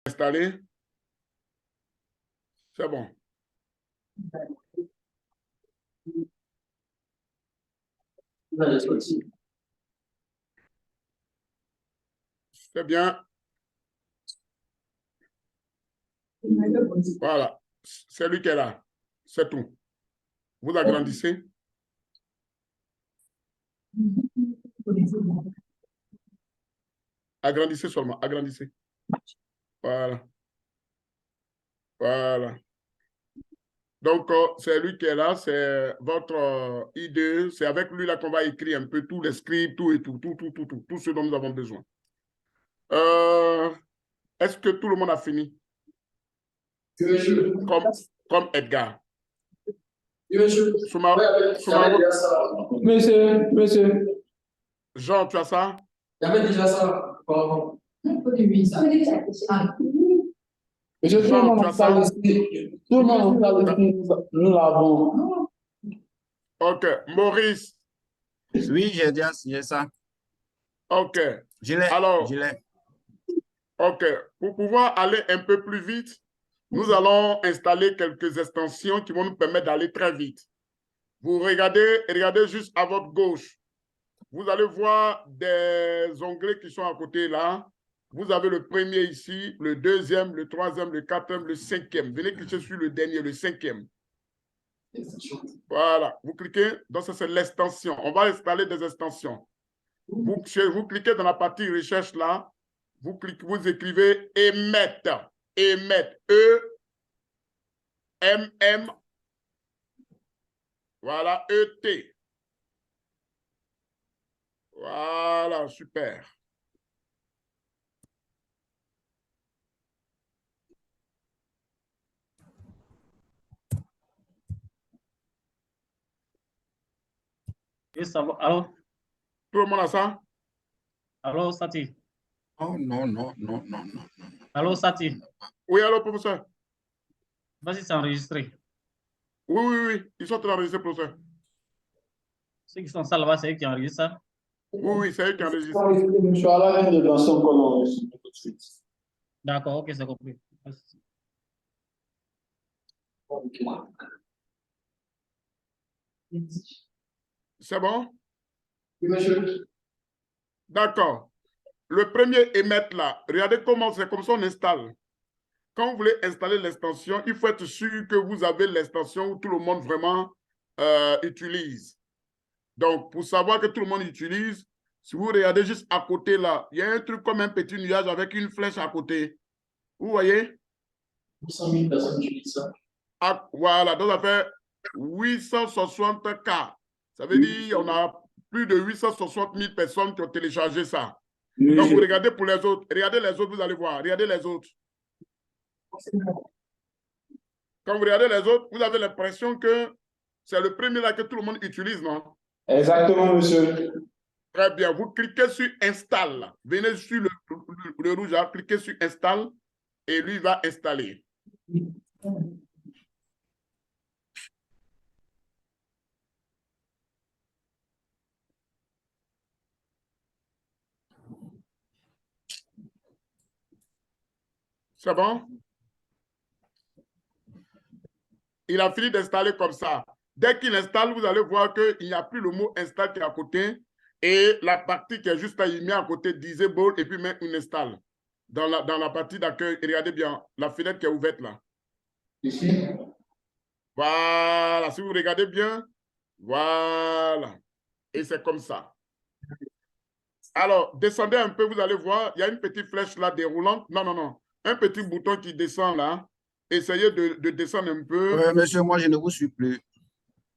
Installé. C'est bon. C'est bien. Voilà. C'est lui qui est là. C'est tout. Vous agrandissez. Agrandissez seulement. Agrandissez. Voilà. Voilà. Donc, c'est lui qui est là, c'est votre idée. C'est avec lui là qu'on va écrire un peu tous les scripts, tout et tout ce dont nous avons besoin. Est-ce que tout le monde a fini? Comme Edgar. Monsieur. Jean, tu as ça? J'avais déjà ça. Monsieur, Jean, tu as ça? Tout le monde nous l'avons. Ok. Maurice. Oui, j'ai ça. Ok. Je l'ai. Alors, ok. Pour pouvoir aller un peu plus vite, nous allons installer quelques extensions qui vont nous permettre d'aller très vite. Vous regardez juste à votre gauche. Vous allez voir des onglets qui sont à côté là. Vous avez le premier ici, le deuxième, le troisième, le quatrième, le cinquième. Venez cliquer sur le dernier, le cinquième. Voilà, vous cliquez, donc ça c'est l'extension. On va installer des extensions. Vous cliquez dans la partie recherche là, vous écrivez EMET, EMET, E-M-M, voilà, E-T. Voilà, super. Et ça va. Allô? Tout le monde a ça? Allô, Sati? Oh, non. Allô, Sati? Oui, allô, professeur? Vas-y, c'est enregistré. Oui. Ils sont enregistrés, professeur. Ceux qui sont ça là-bas, c'est eux qui enregistrent ça? Oui, c'est eux qui enregistrent. Je suis à la ligne de Vincent qu'on enregistre tout de suite. D'accord, ok, c'est compris. C'est bon? Oui, monsieur. D'accord. Le premier émettre là, regardez comment c'est comme ça on installe. Quand vous voulez installer l'extension, il faut être sûr que vous avez l'extension où tout le monde vraiment utilise. Donc, pour savoir que tout le monde utilise, si vous regardez juste à côté là, il y a un truc comme un petit nuage avec une flèche à côté. Vous voyez? 800 000 personnes utilisent ça. Ah, voilà, donc ça fait 860K. Ça veut dire qu'on a plus de 860 000 personnes qui ont téléchargé ça. Oui, Donc, vous regardez pour les autres. Regardez les autres, vous allez voir. Regardez les autres. Quand vous regardez les autres, vous avez l'impression que c'est le premier là que tout le monde utilise, non? Exactement, monsieur. Très bien. Vous cliquez sur Install. Venez sur le rouge, là, cliquez sur Install et lui va installer. C'est bon? Il a fini d'installer comme ça. Dès qu'il installe, vous allez voir qu'il n'y a plus le mot install qui est à côté et la partie qui est juste là, il met à côté disable et puis met une install. Dans la partie d'accueil, regardez bien, la fenêtre qui est ouverte là. Ici. Voilà, si vous regardez bien, voilà. Et c'est comme ça. Alors, descendez un peu, vous allez voir, il y a une petite flèche là déroulante. Non. Un petit bouton qui descend là. Essayez de descendre un peu. Monsieur, moi, je ne vous suis plus.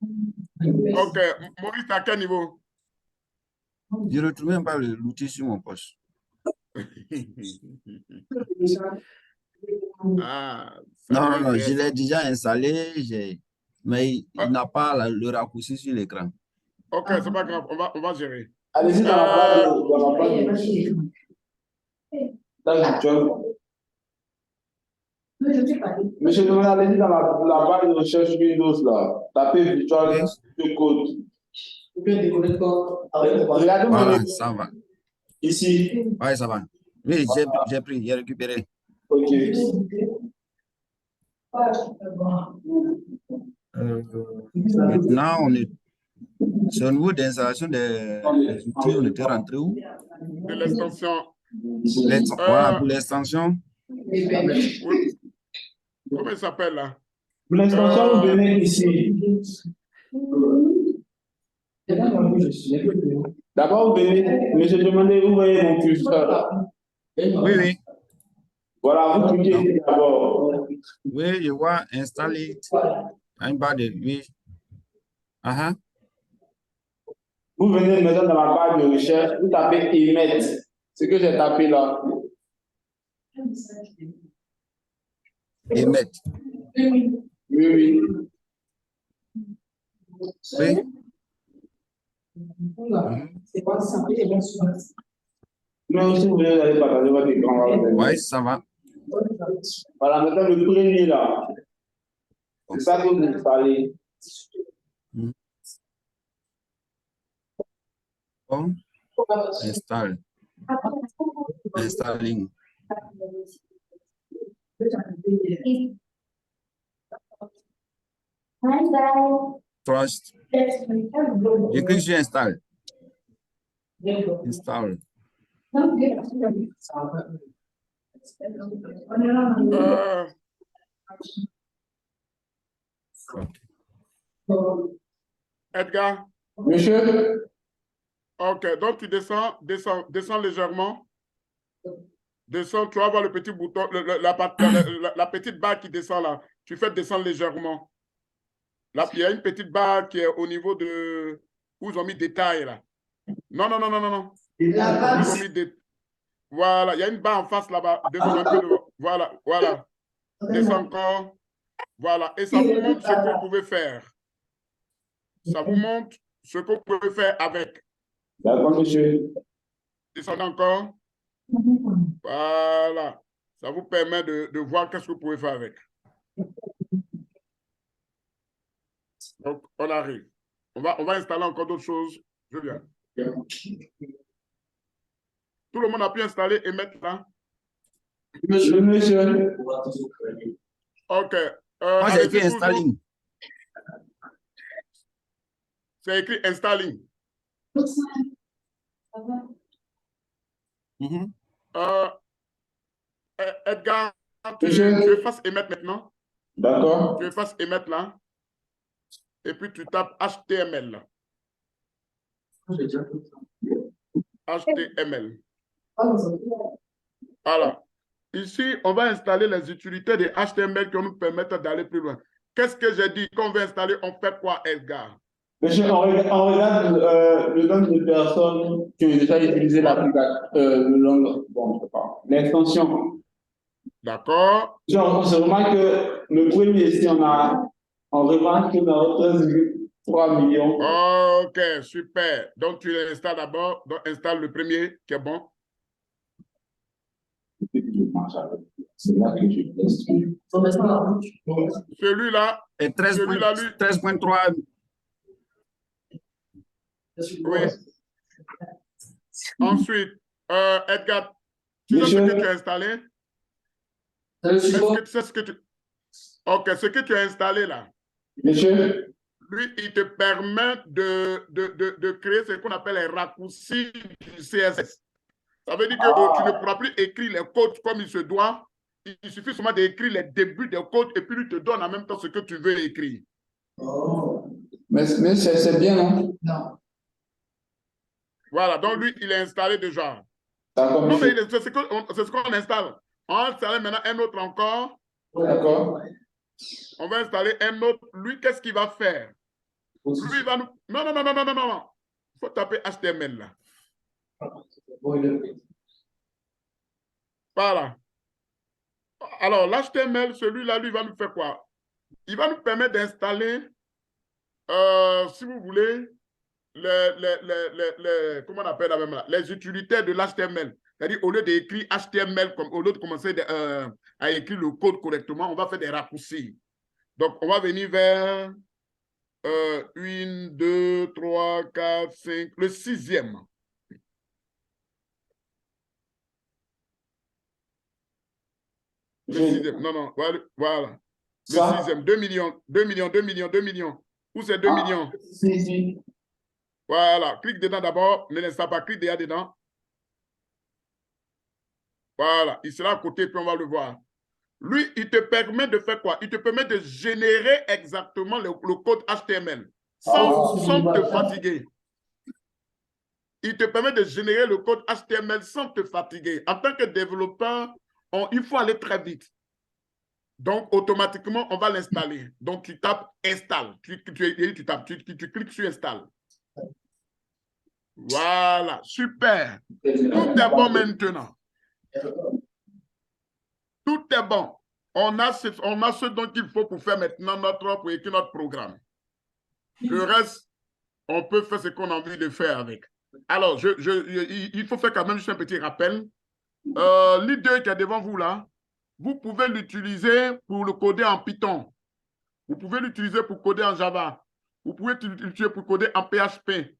Ok. Maurice, à quel niveau? Je ne retrouve même pas l'outil sur mon poste. Ah, Non, je l'ai déjà installé, mais il n'a pas le raccourci sur l'écran. Ok, c'est pas grave, on va gérer. Allez-y dans la barre Monsieur, allez-y dans la barre de recherche Windows là. Tapez Virtual Studio Code. Voilà, ça va. Ici. Oui, ça va. Oui, j'ai récupéré. Ok. Maintenant, c'est au niveau d'installation des outils, on était rentré où? De l'extension. Voilà, pour l'extension. Oui. Comment il s'appelle là? Pour l'extension, vous venez ici. D'abord, vous venez, monsieur, demandez où est mon curseur là. Oui, oui. Voilà, vous cliquez Donc, ici d'abord. oui, je vois installer une barre de oui. Ah, ah. Vous venez maintenant dans la barre de recherche, vous tapez émettre. Ce que j'ai tapé là. Émettre. Oui, oui. Oui. Mhm. Mais si vous voulez aller partager votre écran, Oui, ça va. voilà, maintenant le premier là. C'est ça que vous installez. Mhm. Bon, installe. Installing. Trust. Je clique sur install. Install. Edgar. Monsieur? Ok, donc tu descends légèrement. Descends, tu vas voir le petit bouton, la petite barre qui descend là. Tu fais descendre légèrement. Là, il y a une petite barre qui est au niveau de... Où ils ont mis détail là. Non, non, non, non, non, non. Ils ont mis des... Voilà, il y a une barre en face là-bas. Descends un peu devant. Voilà, voilà. Descends encore. Voilà. Et ça vous montre ce que vous pouvez faire. Ça vous montre ce que vous pouvez faire avec. D'accord, monsieur. Descendez encore. Voilà. Ça vous permet de voir qu'est-ce que vous pouvez faire avec. Donc, on arrive. On va installer encore d'autres choses. Je viens. Tout le monde a pu installer et mettre là. Monsieur. OK. Moi, j'ai écrit installing. C'est écrit installing. Mhm. Edgar, tu effaces émettre maintenant. D'accord. Tu effaces émettre là. Et puis tu tapes HTML là. HTML. Voilà. Ici, on va installer les utilités de HTML qui vont nous permettre d'aller plus loin. Qu'est-ce que j'ai dit? Qu'on veut installer, on fait quoi, Edgar? Monsieur, on regarde le nombre de personnes qui ont déjà utilisé l'application, l'extension. D'accord. On se remarque que le premier ici, on remarque que dans 13,3 millions. OK, super. Donc, tu l'installes d'abord. Donc, installe le premier qui est bon. C'est là que je teste. Celui-là. Et 13.3. Oui. Ensuite, Edgar, tu sais ce que tu as installé? Est-ce que tu sais ce que tu... OK, ce que tu as installé là. Monsieur? Lui, il te permet de créer ce qu'on appelle les raccourcis du CSS. Ça veut dire que tu ne pourras plus écrire les codes comme il se doit. Il suffit seulement d'écrire les débuts des codes et puis il te donne en même temps ce que tu veux écrire. Oh. Mais c'est bien, non? Non. Voilà, donc lui, il est installé déjà. Non, mais c'est ce qu'on installe. On va installer maintenant un autre encore. D'accord. On va installer un autre. Lui, qu'est-ce qu'il va faire? Lui, il va nous... Non, non, non, non, non, non, non. Il faut taper HTML là. Voilà. Alors, l'HTML, celui-là, lui, va nous faire quoi? Il va nous permettre d'installer, si vous voulez, comment on appelle la même là? Les utilitaires de l'HTML. C'est-à-dire, au lieu d'écrire HTML, au lieu de commencer à écrire le code correctement, on va faire des raccourcis. Donc, on va venir vers 1, 2, 3, 4, 5, le 6e. Le sixième. Non, non. Voilà. Le Ça. sixième. 2 millions. 2 millions, 2 millions, 2 millions. Où c'est 2 millions? Si. Voilà. Clique dedans d'abord. Ne laisse pas. Clique déjà dedans. Voilà. Il sera à côté, puis on va le voir. Lui, il te permet de faire quoi? Il te permet de générer exactement le code HTML sans te fatiguer. Il te permet de générer le code HTML sans te fatiguer. En tant que développeur, il faut aller très vite. Donc, automatiquement, on va l'installer. Donc, tu tapes Install. Tu cliques sur Install. Voilà, super. Tout est bon maintenant. Tout est bon. On a ce dont il faut pour faire maintenant pour écrire notre programme. Le reste, on peut faire ce qu'on a envie de faire avec. Alors, il faut faire quand même juste un petit rappel. L'idée qui est devant vous là, vous pouvez l'utiliser pour le coder en Python. Vous pouvez l'utiliser pour coder en Java. Vous pouvez l'utiliser pour coder en PHP.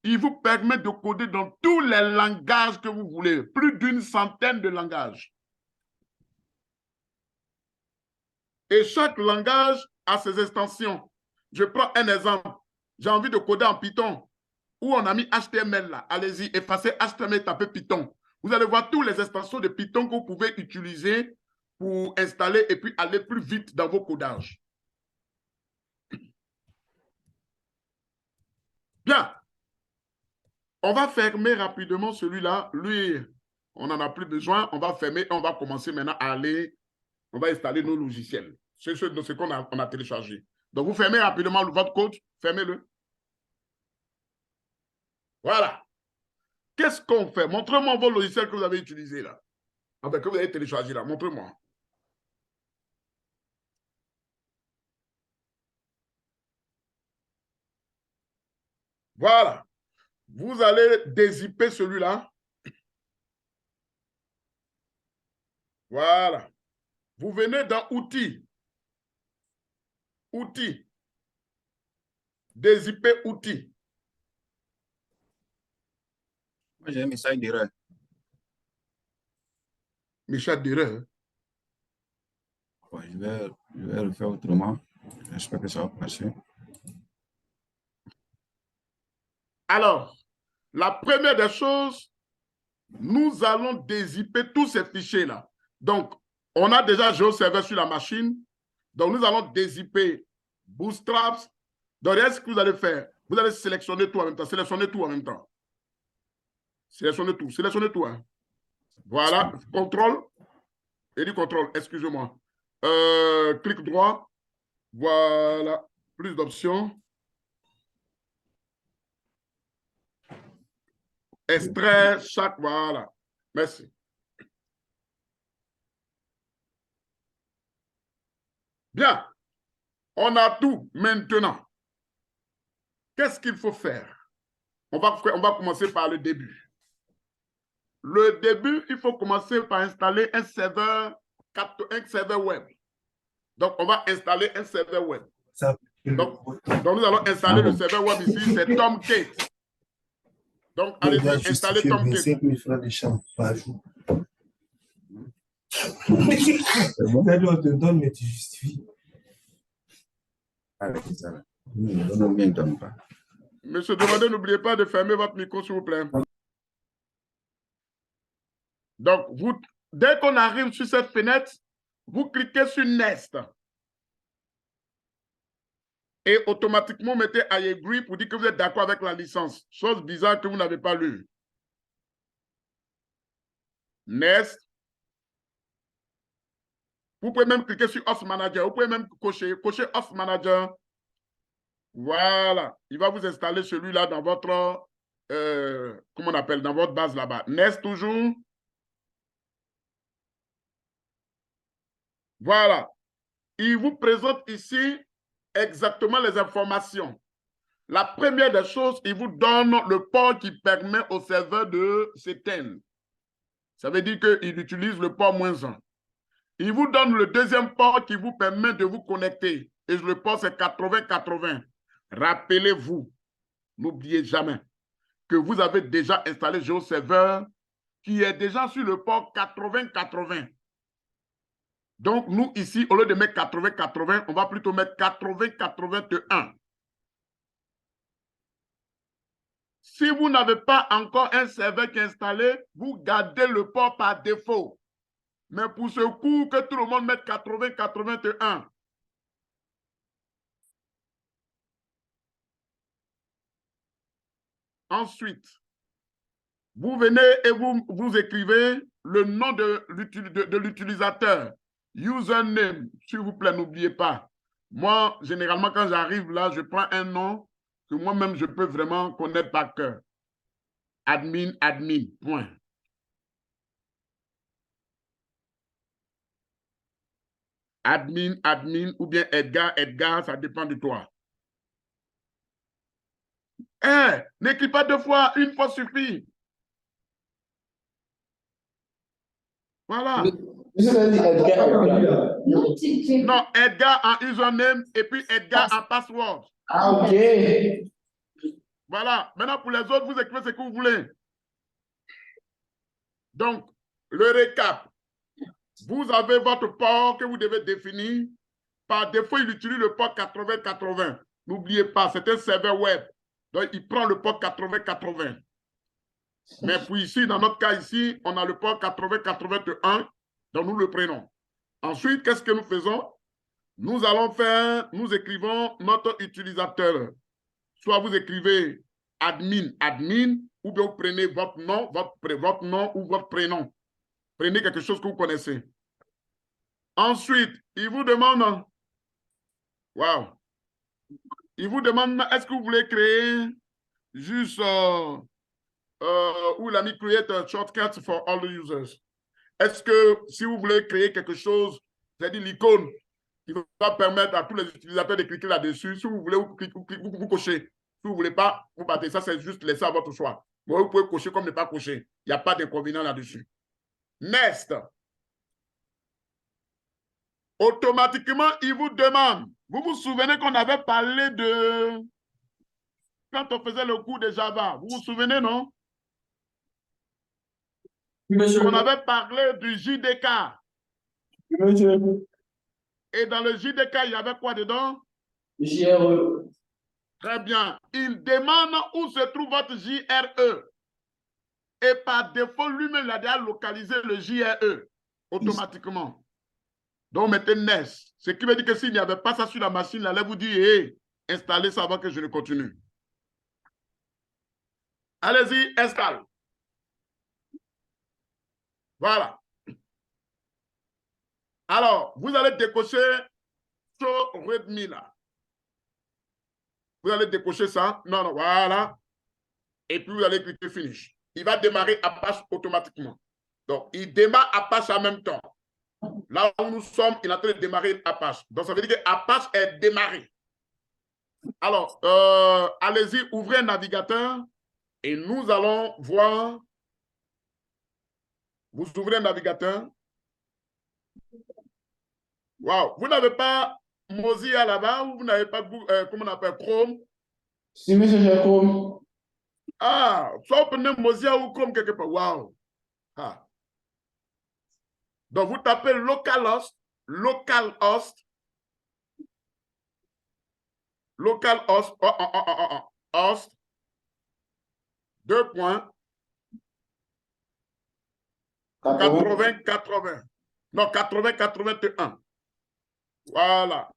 Il vous permet de coder dans tous les langages que vous voulez. Plus d'une centaine de langages. Et chaque langage a ses extensions. Je prends un exemple. J'ai envie de coder en Python. Où on a mis HTML là. Allez-y, effacez HTML, tapez Python. Vous allez voir toutes les extensions de Python que vous pouvez utiliser pour installer et puis aller plus vite dans vos codages. Bien. On va fermer rapidement celui-là. Lui, on n'en a plus besoin. On va fermer et on va commencer maintenant à aller. On va installer nos logiciels. C'est ce qu'on a téléchargé. Donc, vous fermez rapidement votre code. Fermez-le. Voilà. Qu'est-ce qu'on fait? Montrez-moi vos logiciels que vous avez utilisés là. Enfin, que vous avez téléchargé là. Montrez-moi. Voilà. Vous allez dézipper celui-là. Voilà. Vous venez dans Outils. Outils. Dézipper Outils. Moi, j'ai un message d'erreur. Message d'erreur. Ouais, je vais le faire autrement. J'espère que ça va passer. Alors, la première des choses, nous allons dézipper tous ces fichiers-là. Donc, on a déjà GeoServer sur la machine. Donc, nous allons dézipper Bootstraps. Donc, qu'est-ce que vous allez faire? Vous allez sélectionner tout en même temps. Sélectionnez tout en même temps. Sélectionnez tout. Sélectionnez tout. Hein. Voilà. Contrôle. Et du contrôle, excusez-moi. Clic droit. Voilà. Plus d'options. Extrait chaque. Voilà. Merci. Bien. On a tout maintenant. Qu'est-ce qu'il faut faire? On va commencer par le début. Le début, il faut commencer par installer un serveur web. Donc, on va installer un serveur web. Donc nous allons installer le serveur web ici, c'est Tomcat. Donc, allez-y, installez Tomcat. 5 000 francs de chambre par jour. Bon. On te donne, mais tu justifies. Monsieur Demandé, n'oubliez pas de fermer votre micro, s'il vous plaît. Donc, dès qu'on arrive sur cette fenêtre, vous cliquez sur Next. Et automatiquement, mettez I agree pour dire que vous êtes d'accord avec la licence. Chose bizarre que vous n'avez pas lu. Next. Vous pouvez même cliquer sur Host Manager. Vous pouvez même cocher Host Manager. Voilà. Il va vous installer celui-là dans votre, comment on appelle, dans votre base là-bas. Next toujours. Voilà. Il vous présente ici exactement les informations. La première des choses, il vous donne le port qui permet au serveur de s'éteindre. Ça veut dire qu'il utilise le port -1. Il vous donne le deuxième port qui vous permet de vous connecter. Et le port, c'est 8080. Rappelez-vous, n'oubliez jamais que vous avez déjà installé GeoServer qui est déjà sur le port 8080. Donc, nous, ici, au lieu de mettre 80-80, on va plutôt mettre 80-81. Si vous n'avez pas encore un serveur qui est installé, vous gardez le port par défaut. Mais pour ce coup, que tout le monde mette 80-81. Ensuite, vous venez et vous écrivez le nom de l'utilisateur. Username, s'il vous plaît, n'oubliez pas. Moi, généralement, quand j'arrive là, je prends un nom que moi-même, je peux vraiment connaître par cœur. Admin, point. Admin, ou bien Edgar, ça dépend de toi. N'écris pas deux fois, une fois suffit. Voilà. Non, Edgar en username et puis Edgar en password. Ah, ok. Voilà. Maintenant, pour les autres, vous écrivez ce que vous voulez. Donc, le récap. Vous avez votre port que vous devez définir. Par défaut, il utilise le port 80-80. N'oubliez pas, c'est un serveur web. Donc, il prend le port 80-80. Mais pour ici, dans notre cas ici, on a le port 80-81. Donc, nous le prenons. Ensuite, qu'est-ce que nous faisons? Nous allons faire, nous écrivons notre utilisateur. Soit vous écrivez admin, ou bien vous prenez votre nom ou votre prénom. Prenez quelque chose que vous connaissez. Ensuite, il vous demande, wow, il vous demande, est-ce que vous voulez créer juste, où il a mis create a shortcut for all the users. Est-ce que si vous voulez créer quelque chose, c'est-à-dire l'icône qui va permettre à tous les utilisateurs de cliquer là-dessus, si vous voulez, vous cochez. Si vous ne voulez pas, vous battez. Ça, c'est juste laisser à votre choix. Mais vous pouvez cocher comme ne pas cocher. Il n'y a pas d'inconvénient là-dessus. Next. Automatiquement, il vous demande. Vous vous souvenez qu'on avait parlé de... Quand on faisait le cours de Java, vous vous souvenez, non? Monsieur. On avait parlé du JDK. Monsieur. Et dans le JDK, il y avait quoi dedans? JRE. Très bien. Il demande où se trouve votre JRE. Et par défaut, lui-même, il a déjà localisé le JRE automatiquement. Donc, mettez NES. Ce qui veut dire que s'il n'y avait pas ça sur la machine, il allait vous dire, hey, installez ça avant que je ne continue. Allez-y, installe. Voilà. Alors, vous allez décocher Show Readme là. Vous allez décocher ça. Non, voilà. Et puis, vous allez cliquer Finish. Il va démarrer Apache automatiquement. Donc, il démarre Apache en même temps. Là où nous sommes, il est en train de démarrer Apache. Donc, ça veut dire que Apache est démarré. Alors, allez-y, ouvrez un navigateur et nous allons voir. Vous ouvrez un navigateur. Wow. Vous n'avez pas Mozilla là-bas ou vous n'avez pas, comment on appelle, Chrome? Si, monsieur, j'ai Chrome. Ah, soit vous prenez Mozilla ou Chrome quelque part. Wow. Ah. Donc, vous tapez localhost, host, 2 points, 80-80. Non, 80-81. Voilà.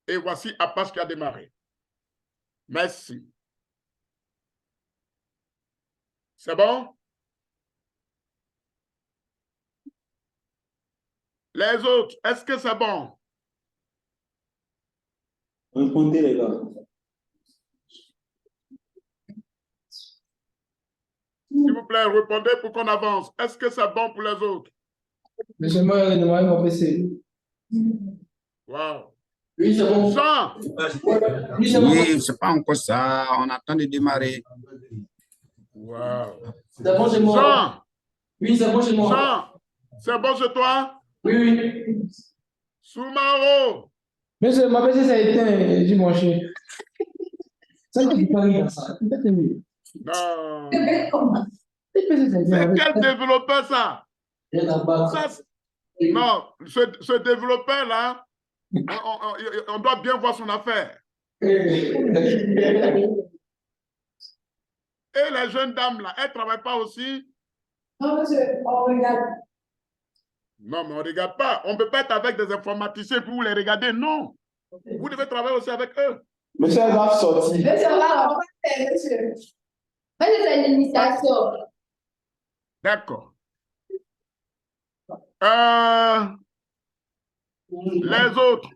Et voici Apache qui a démarré. Merci. C'est bon? Les autres, est-ce que c'est bon? Répondez, les gars. S'il vous plaît, répondez pour qu'on avance. Est-ce que c'est bon pour les autres? Monsieur, moi, il demandé mon PC. Wow. Oui, c'est bon. Jean, Oui, c'est bon. Oui, c'est pas encore ça. On attend de démarrer. wow. C'est bon chez moi. Jean, Oui, c'est bon chez moi. Jean, c'est bon chez toi? Oui, oui. Soumaro, Monsieur, ma PC, ça a été, j'ai branché. Ça, c'est pas rien, ça. non. Le PC, ça a été. C'est quel développeur ça? Ça, non, ce développeur-là, on doit bien voir son affaire. Et la jeune dame-là, elle ne travaille pas aussi? Non, monsieur, on regarde. Non, mais on ne regarde pas. On ne peut pas être avec des informaticiens pour les regarder. Non. Vous devez travailler aussi avec eux. Monsieur, elle va sortir. Monsieur, on va faire, monsieur. Monsieur, c'est l'initiation. D'accord. Les autres.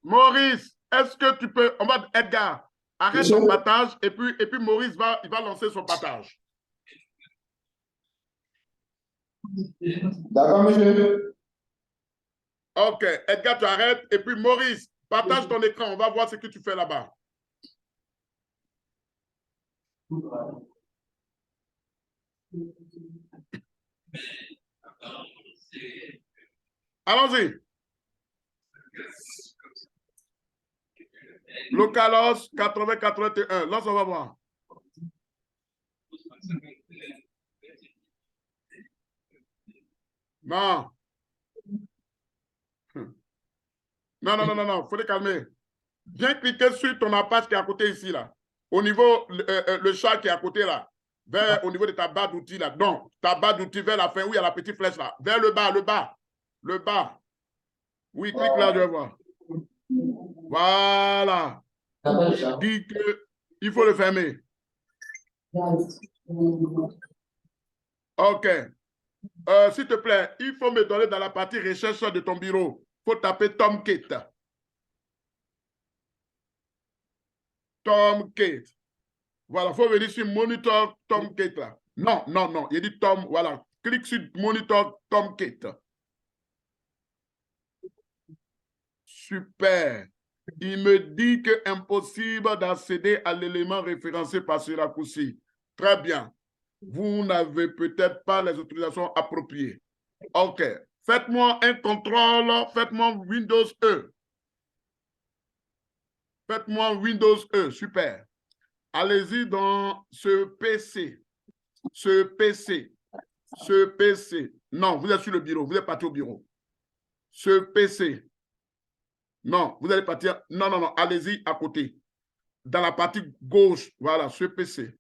Maurice, est-ce que tu peux... On va... Edgar, arrête Monsieur? ton partage et puis Maurice il va lancer son partage. D'accord, monsieur. Ok, Edgar, tu arrêtes. Et puis Maurice, partage ton écran. On va voir ce que tu fais là-bas. Allons-y. Localos 80-81. Lance, on va voir. Non. Non, non, non, non, non. Il faut te calmer. Viens cliquer sur ton Apache qui est à côté ici, là. Au niveau, le chat qui est à côté, là. Au niveau de ta barre d'outils, là. Donc, ta barre d'outils vers la fin, où il y a la petite flèche, là. Vers le bas, le bas. Le bas. Oui, clique là, je vais voir. Voilà. Dis qu'il faut le fermer. OK. S'il te plaît, il faut me donner dans la partie recherche de ton bureau. Il faut taper Tomcat. Tomcat. Voilà, il faut venir sur Monitor Tomcat là. Non, non, non. Il dit Tom, voilà. Clique sur Monitor Tomcat. Super. Il me dit que impossible d'accéder à l'élément référencé par ce raccourci. Très bien. Vous n'avez peut-être pas les autorisations appropriées. OK. Faites-moi un contrôle. Faites-moi Windows E. Faites-moi Windows E. Super. Allez-y dans ce PC. Ce PC. Ce PC. Non, vous êtes sur le bureau. Vous êtes parti au bureau. Ce PC. Non, vous allez partir. Non, non, non. Allez-y à côté. Dans la partie gauche. Voilà, ce PC.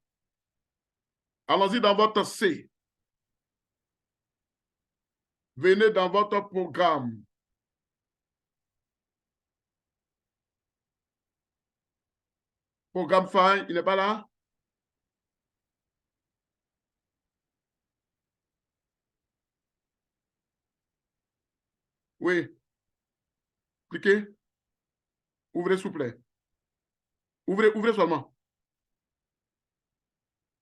Allons-y dans votre C. Venez dans votre programme. Programme file, il n'est pas là? Oui. Cliquez. Ouvrez, s'il vous plaît. Ouvrez, ouvrez seulement.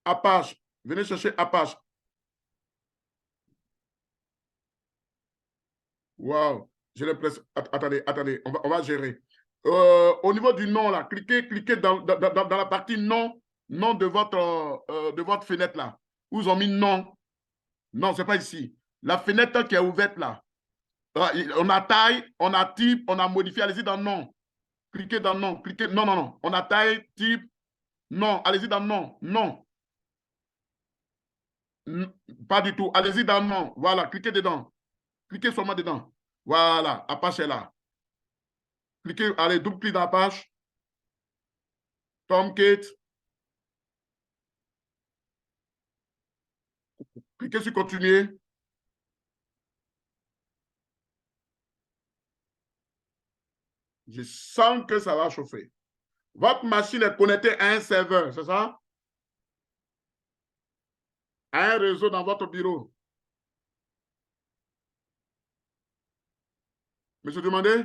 Apache. Venez chercher Apache. Wow. J'ai l'impression. Attendez, attendez. On va gérer. Au niveau du nom, là, cliquez dans la partie nom de votre fenêtre, là. Où ils ont mis nom. Non, ce n'est pas ici. La fenêtre qui est ouverte, là. On a taille, on a type, on a modifié. Allez-y dans nom. Cliquez dans nom. Cliquez. Non, non, non. On a taille, type, non. Allez-y dans nom. Non. Pas du tout. Allez-y dans nom. Voilà. Cliquez dedans. Cliquez seulement dedans. Voilà. Apache est là. Cliquez. Allez, double-clic dans Apache. Tomcat. Cliquez sur continuer. Je sens que ça va chauffer. Votre machine est connectée à un serveur, c'est ça? À un réseau dans votre bureau. Monsieur Demandé?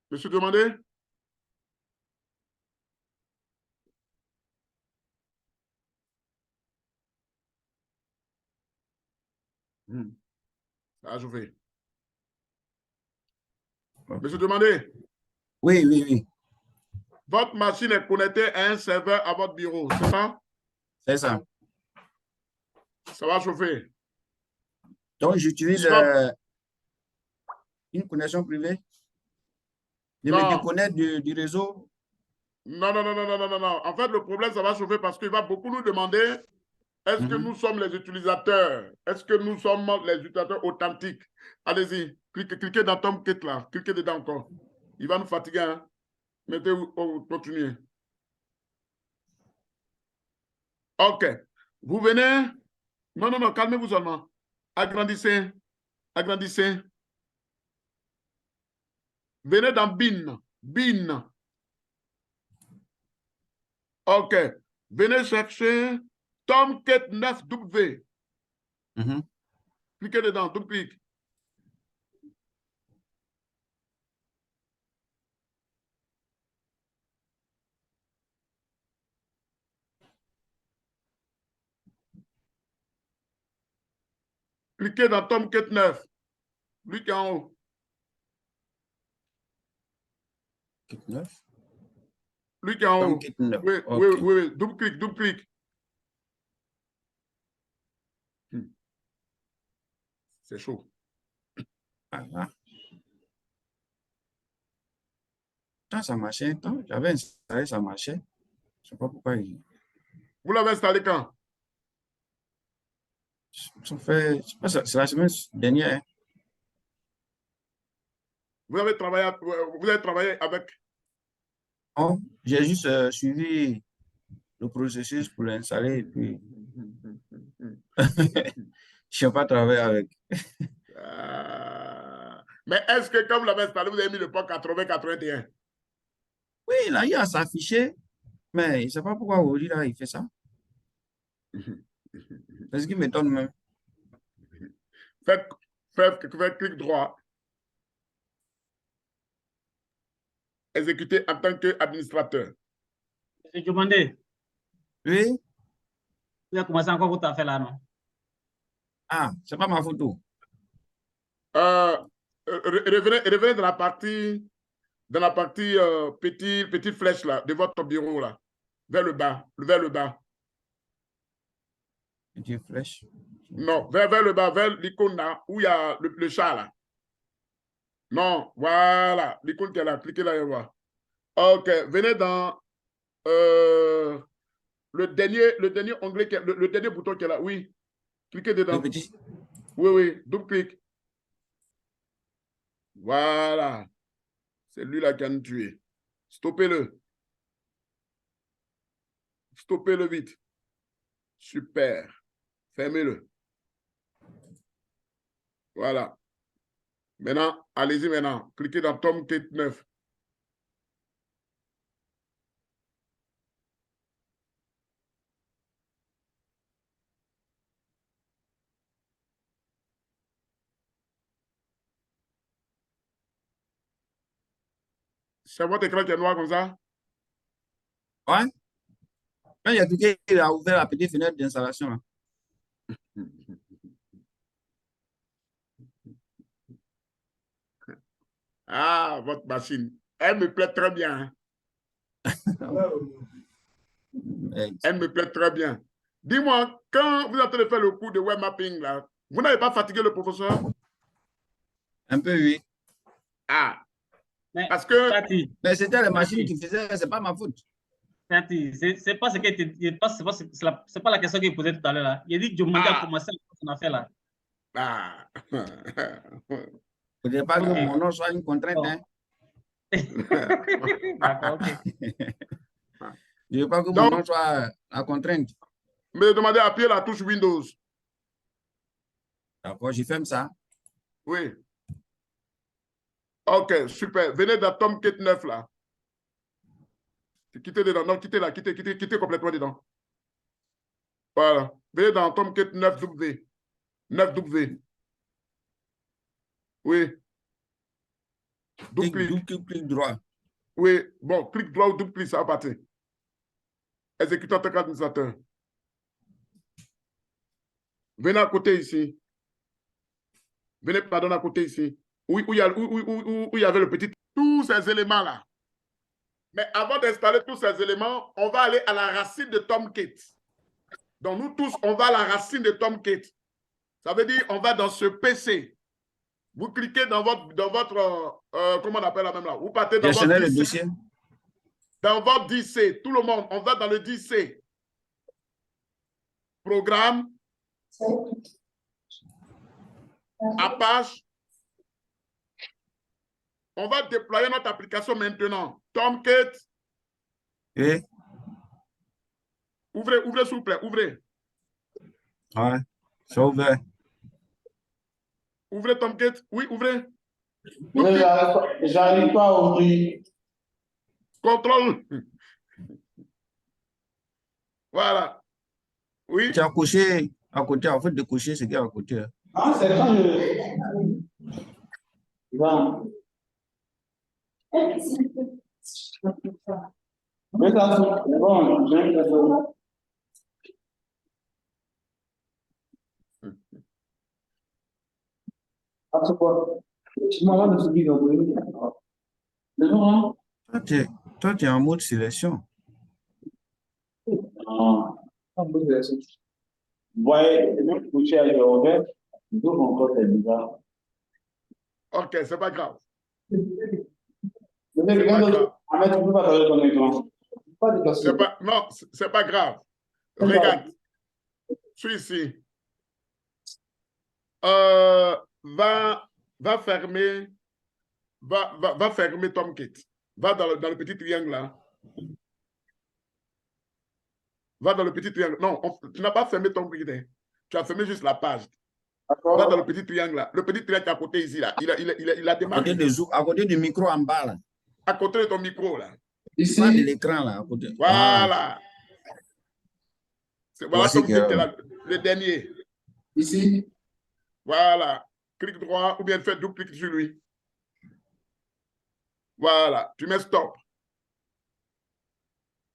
Monsieur Demandé? Ça a chauffé. Monsieur Demandé? Oui, oui, oui. Votre machine est connectée à un serveur à votre bureau, c'est ça? C'est ça. Ça va chauffer. Donc, j'utilise une connexion privée. Je me Non. déconnecte du réseau. Non, non, non, non, non, non, non, non. En fait, le problème, ça va chauffer parce qu'il va beaucoup nous demander est-ce que nous sommes les utilisateurs? Est-ce que nous sommes les utilisateurs authentiques? Allez-y, cliquez dans Tomcat là. Cliquez dedans encore. Il va nous fatiguer. Hein? Mettez-vous, continuez. OK. Vous venez. Non, non, non, calmez-vous seulement. Agrandissez. Agrandissez. Venez dans BIN. BIN. OK. Venez chercher Tomcat 9W. Cliquez dedans, double-clic. Cliquez dans Tomcat 9. Lui qui est en haut. 9. Lui qui est en haut. Tomcat 9. Oui, Okay. oui, oui, oui. Double-clic, double-clic. C'est chaud. Voilà. Quand ça marchait, j'avais installé, ça marchait. Je ne sais pas pourquoi. Vous l'avez installé quand? Ça fait, c'est la semaine dernière. Hein. Vous avez travaillé avec? Oh, j'ai juste suivi le processus pour l'installer et puis je n'ai pas travaillé avec. Mais est-ce que quand vous l'avez installé, vous avez mis le port 80-81? Oui, là, il y a s'affiché, mais je ne sais pas pourquoi aujourd'hui, là, il fait ça. C'est ce qui m'étonne même. Faites clic droit. Exécuter en tant qu'administrateur. J'ai demandé. Oui? Vous avez commencé encore votre affaire là, non? Ah, c'est pas ma photo. Revenez dans la partie petite flèche là, de votre bureau là, vers le bas, Petite flèche. Non, vers le bas, vers l'icône là, où il y a le chat là. Non, voilà, l'icône qui est là, cliquez là et voir. OK, venez dans le dernier onglet, le dernier bouton qui est là, oui. Cliquez dedans. Le petit. Oui, oui, double-clic. Voilà. C'est lui là qui a nous tué. Stoppez-le. Stoppez-le vite. Super. Fermez-le. Voilà. Maintenant, allez-y maintenant. Cliquez dans Tomcat 9. C'est votre écran qui est noir comme ça? Ouais. Quand il a cliqué, il a ouvert la petite fenêtre d'installation. Là. Ah, votre machine. Elle me plaît très bien. Elle me plaît très bien. Dis-moi, quand vous êtes en train de faire le cours de web mapping, là, vous n'avez pas fatigué le professeur? Un peu, oui. Ah, Mais, parce que... Tati, mais c'était la machine qui faisait, c'est pas ma faute. Tati, c'est pas ce que c'est pas la question qu'il posait tout à l'heure là. Il a dit que Diomandé a commencé son affaire là. Ah. Il ne faudrait pas que mon nom soit une contrainte. Oh. Hein. D'accord, ok. Je ne veux pas que mon nom soit la contrainte. Me demandez d'appuyer la touche Windows. D'accord, je ferme ça. Oui. OK, super. Venez dans Tomcat 9 là. Quittez dedans. Non, quittez là. Quittez complètement dedans. Voilà. Venez dans Tomcat 9W. 9W. Oui. Clic droit. Oui. Bon, clic droit ou double clic, ça va partir. Exécutant en tant qu'administrateur. Venez à côté ici. Venez, pardon, à côté ici. Où il y avait le petit... Tous ces éléments-là. Mais avant d'installer tous ces éléments, on va aller à la racine de Tomcat. Donc, nous tous, on va à la racine de Tomcat. Ça veut dire, on va dans ce PC. Vous cliquez dans votre comment on appelle la même là? Vous partez dans votre le dossier. Dans votre 10C, tout le monde, on va dans le 10C. Programme. Apache. On va déployer notre application maintenant. Tomcat. Oui. Ouvrez, ouvrez s'il vous plaît, ouvrez. Ouais, c'est ouvert. Ouvrez Tomcat. Oui, ouvrez. Mais j'arrive pas à ouvrir. Contrôle. Voilà. Oui. Tu as couché à côté, en fait, de coucher, c'est qui est à côté. Ah, c'est quand je... Bon. Mais ça, c'est bon, j'ai un ah, c'est quoi? Tu m'as de subir dans le nom, Toi, tu es en mode sélection. hein? Ah, ouais, même coucher avec le Robert, donc encore c'est bizarre. Ok, c'est pas grave. Je vais C'est pas regarder, grave. Ahmed, tu peux pas travailler ton écran. Pas de C'est pas, non, c'est pas grave. Regarde. Je suis ici. Va fermer. Va fermer Tomcat. Va dans le petit triangle là. Va dans le petit triangle. Non, tu n'as pas fermé Tomcat. Hein. Tu as fermé juste la page. Va dans le petit triangle là. Le petit triangle à côté ici là. Il a À côté, démarré. à côté du micro en bas, là. À côté de ton micro là. Ici. Pas de l'écran, là. À côté. Voilà. Voilà Voici Tomcat que... qui est là, le dernier. Ici. Voilà. Clic droit ou bien fais double clic sur lui. Voilà. Tu mets stop.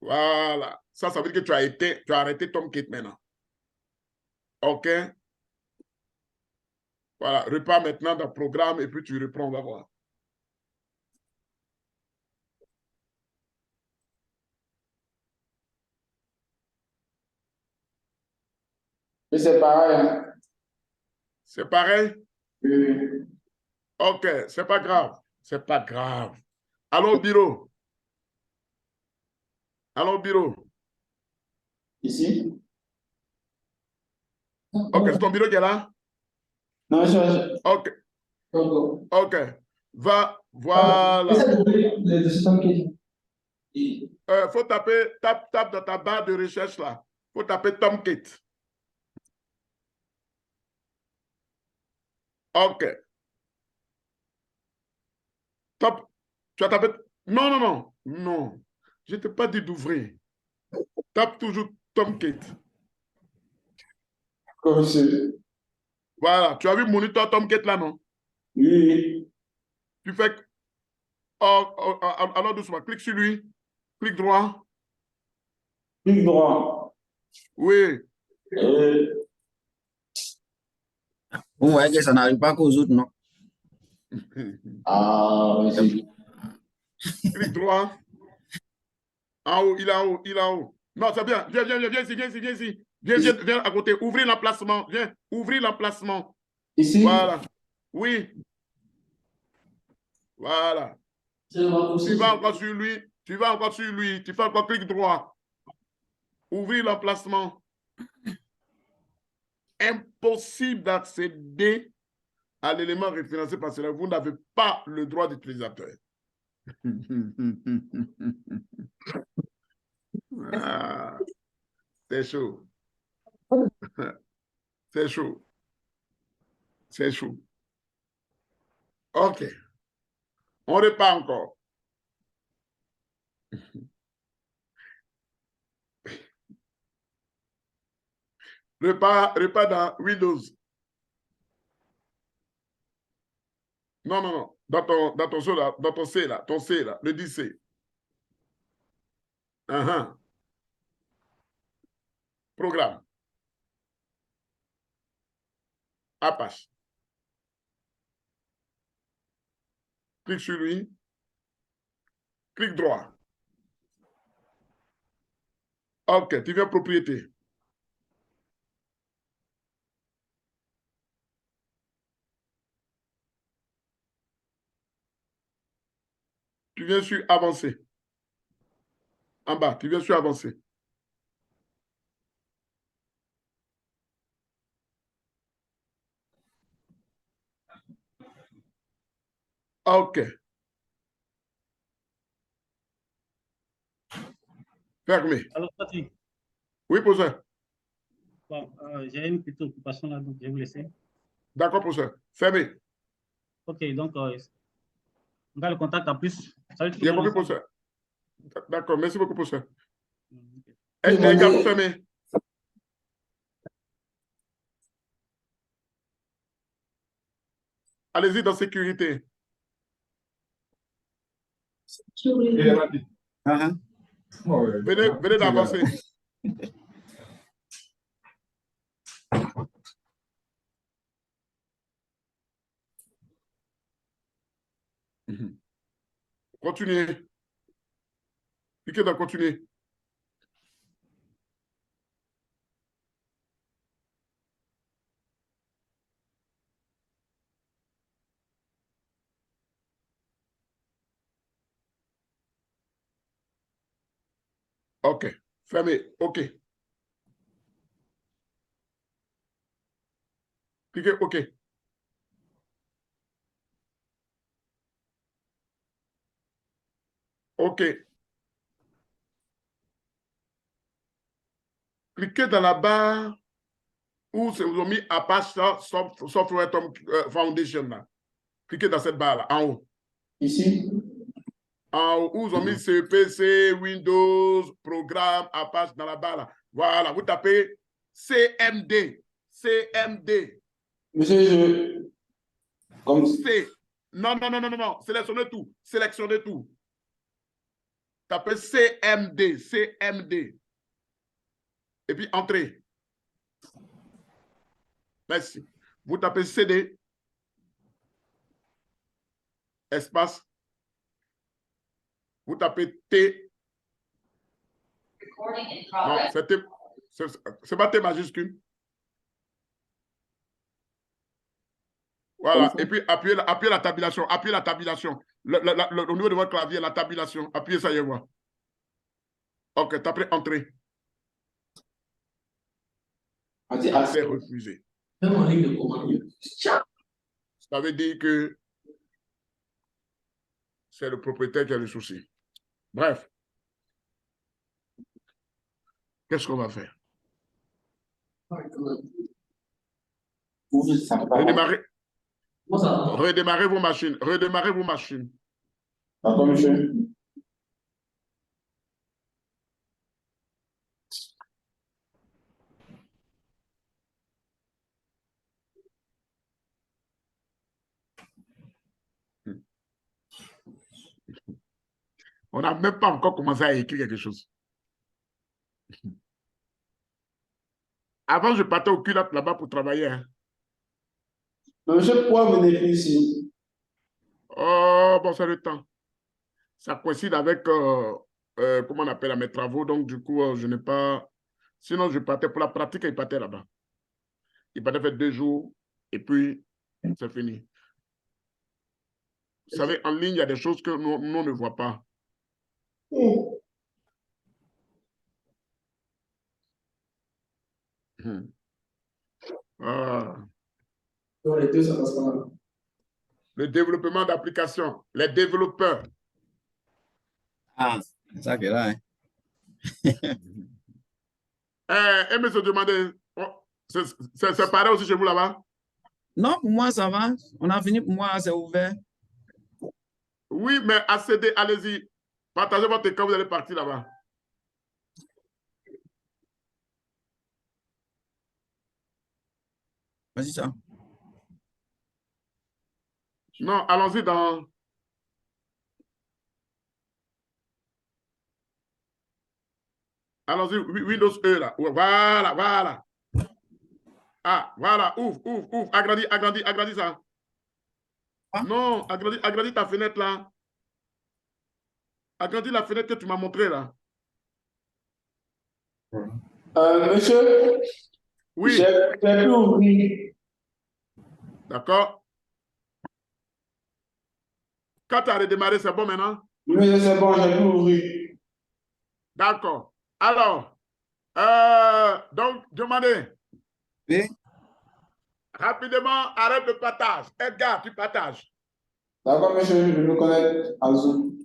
Voilà. Ça veut dire que tu as arrêté Tomcat maintenant. OK? Voilà. Repars maintenant dans le programme et puis tu reprends, on va voir. Et c'est pareil. C'est pareil? Oui. OK. C'est pas grave. C'est pas grave. Allons au bureau. Allons au bureau. Ici. OK. C'est ton bureau qui est là? Non, je... OK. OK. Va, Ah, voilà. essaie d'ouvrir le système qui... Faut taper, tape dans ta barre de recherche là. Faut taper Tomcat. OK. Top. Tu as tapé. Non, non, non. Non. Je ne t'ai pas dit d'ouvrir. Tape toujours Tomcat. Comme c'est... Voilà. Tu as vu moniteur Tomcat là, non? Oui. Tu fais. Oh, alors doucement. Clique sur lui. Clic droit. Clic droit. Oui. Vous voyez que ça n'arrive pas qu'aux autres, non? Ah, oui. Clic droit. En haut, il est en haut, il est en haut. Non, c'est bien. Viens, viens, viens, viens ici, viens ici, viens ici. Viens, viens, viens à côté. Ouvrir l'emplacement. Viens, ouvrir l'emplacement. Ici. Voilà. Oui. Voilà. Tu vas encore sur lui. Tu vas encore sur lui. Tu fais encore clic droit. Ouvrir l'emplacement. Impossible d'accéder à l'élément référencé parce que vous n'avez pas le droit d'utilisateur. Ah, c'est chaud. C'est chaud. C'est chaud. OK. On repart encore. Repart dans Windows. Non, non, non. Dans ton C là, ton C là, le 10C. Programme. Apache. Clique sur lui. Clic droit. OK, tu viens propriété. Tu viens sur avancer. En bas, tu viens sur avancer. OK. Fermé. Alors, Patrick, Oui, professeur. bon, j'ai une petite occupation là, donc je vais vous laisser. D'accord, professeur. Fermé. Ok, donc, on garde le contact en plus. Salut tout Il y le a monde. compris, ensemble. professeur. D'accord, merci beaucoup, professeur. Ok. Les gars, vous fermez. Allez-y dans sécurité. Venez d'avancer. Continuez. Cliquez dans continuer. OK. Fermez. OK. Cliquez OK. OK. Cliquez dans la barre où c'est vous ont mis Apache Software Foundation là. Cliquez dans cette barre là, en haut. Ici. En haut, où ils ont mis CPC, Windows, Programme, Apache dans la barre là. Voilà, vous tapez CMD. CMD. Monsieur, je... Comme... C. Non. Sélectionnez tout. Sélectionnez tout. Tapez CMD. CMD. Et puis entrez. Merci. Vous tapez CD. Espace. Vous tapez T. Non, c'est pas T majuscule. Voilà. Et puis appuyez la tabulation. Appuyez la tabulation. Au niveau de votre clavier, la tabulation. Appuyez ça et voir. OK, tapez entrée. C'est refusé. Ça veut dire que c'est le propriétaire qui a le souci. Bref. Qu'est-ce qu'on va faire? Redémarrez vos machines. Redémarrez vos machines. D'accord, monsieur. On n'a même pas encore commencé à écrire quelque chose. Avant, je partais au culotte là-bas pour travailler. Hein. Monsieur, pourquoi venir ici? Oh, bon, c'est le temps. Ça coïncide avec, comment on appelle, mes travaux. Donc, du coup, je n'ai pas... Sinon, je partais pour la pratique et il partait là-bas. Il partait faire 2 jours et puis, c'est fini. Vous savez, en ligne, il y a des choses que nous ne voit pas. Ah. Les deux, ça passe pas mal. Le développement d'applications, les développeurs. Ah, c'est ça que là, hein. Et me se demander, oh, c'est pareil aussi chez vous là-bas? Non, pour moi, ça va. On a fini, pour moi, c'est ouvert. Oui, mais accédez, allez-y. Partagez votre écran, vous allez partir là-bas. Vas-y, ça. Non, allons-y dans... Allons-y, Windows E là. Voilà, voilà. Ah, voilà, ouvre. Agrandis ça. Ah. Non, agrandis ta fenêtre là. Agrandis la fenêtre que tu m'as montrée là. Monsieur, Oui. j'ai pu ouvrir. D'accord. Quand tu as redémarré, c'est bon maintenant? Oui, c'est bon, j'ai pu ouvrir. D'accord. Alors, donc, demandez. Oui. Rapidement, arrête le partage. Edgar, tu partages. D'accord, monsieur, je me connecte à Zoom.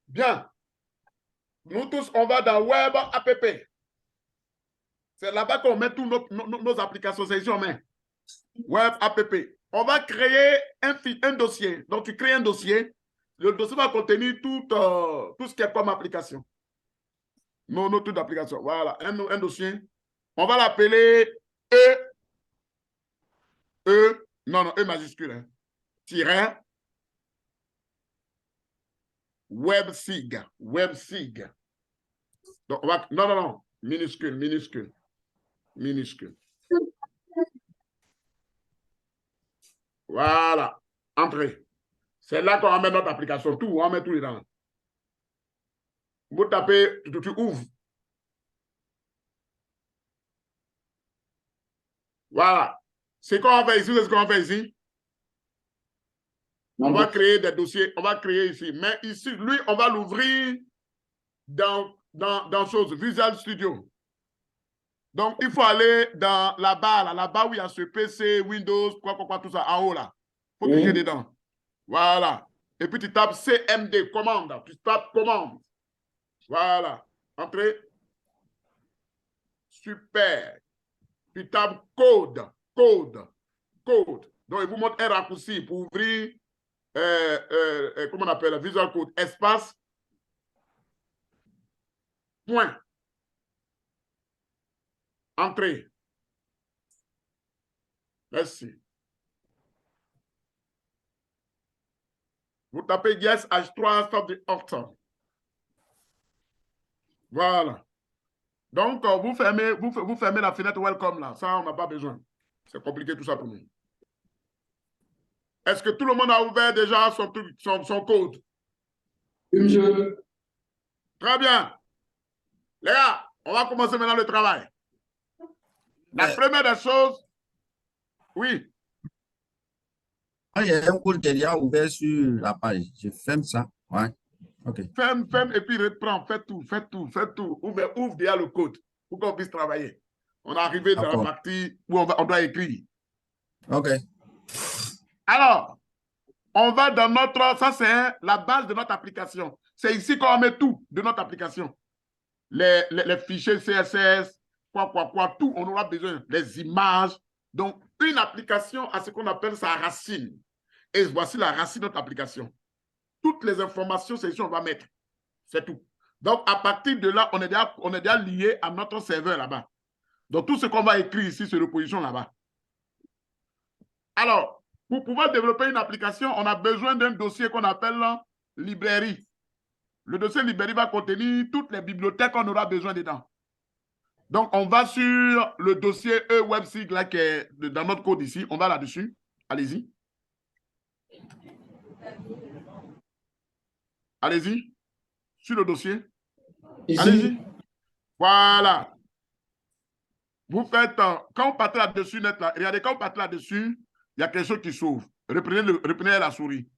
Bien. Nous tous, on va dans Web App. C'est là-bas qu'on met toutes nos applications. C'est ici on met. Web App. On va créer un dossier. Donc, tu crées un dossier. Le dossier va contenir tout ce qui est comme application. Nos notes d'application. Voilà, un dossier. On va l'appeler E majuscule. Hein, tiret WebSig. WebSig. Donc, on va, non. Minuscule. Voilà. Entrée. C'est là qu'on va mettre notre application. Tout, on met tout dedans. Vous tapez, tu ouvres. Voilà. C'est quoi on fait ici, c'est ce qu'on fait ici. On va créer des dossiers, on va créer ici. Mais ici, lui, on va l'ouvrir dans chose, Visual Studio. Donc, il faut aller dans la barre, là-bas où il y a ce PC, Windows, quoi, tout ça, en haut, là. Il faut cliquer dedans. Voilà. Et puis, tu tapes CMD, commande. Tu tapes commande. Voilà. Entrée. Super. Tu tapes code. Donc, il vous montre un raccourci pour ouvrir, comment on appelle, Visual Code, espace, point. Entrée. Merci. Vous tapez yes, H3, stop the author. Voilà. Donc, vous fermez la fenêtre welcome là. Ça, on n'a pas besoin. C'est compliqué tout ça pour nous. Est-ce que tout le monde a ouvert déjà son code? Oui, monsieur. Très bien. Les gars, on va commencer maintenant le travail. La première des choses, oui. Il y a un code déjà ouvert sur la page. Je ferme ça. Ouais. OK. Ferme et puis reprends. Fais tout. Ouvre déjà le code pour qu'on puisse travailler. On est arrivé dans la partie où on doit écrire. OK. Alors, on va dans notre... Ça, c'est la base de notre application. C'est ici qu'on met tout de notre application. Les fichiers CSS, tout, on aura besoin. Les images. Donc, une application a ce qu'on appelle sa racine. Et voici la racine de notre application. Toutes les informations, c'est ici on va mettre. C'est tout. Donc, à partir de là, on est déjà lié à notre serveur là-bas. Donc, tout ce qu'on va écrire ici sur l'opposition là-bas. Alors, pour pouvoir développer une application, on a besoin d'un dossier qu'on appelle librairie. Le dossier librairie va contenir toutes les bibliothèques qu'on aura besoin dedans. Donc, on va sur le dossier eWebSig là qui est dans notre code ici. On va là-dessus. Allez-y. Allez-y. Sur le dossier. Allez-y. Voilà. Vous faites, quand vous partez là-dessus, net là, regardez, quand vous partez là-dessus, il y a quelque chose qui s'ouvre. Reprenez la souris.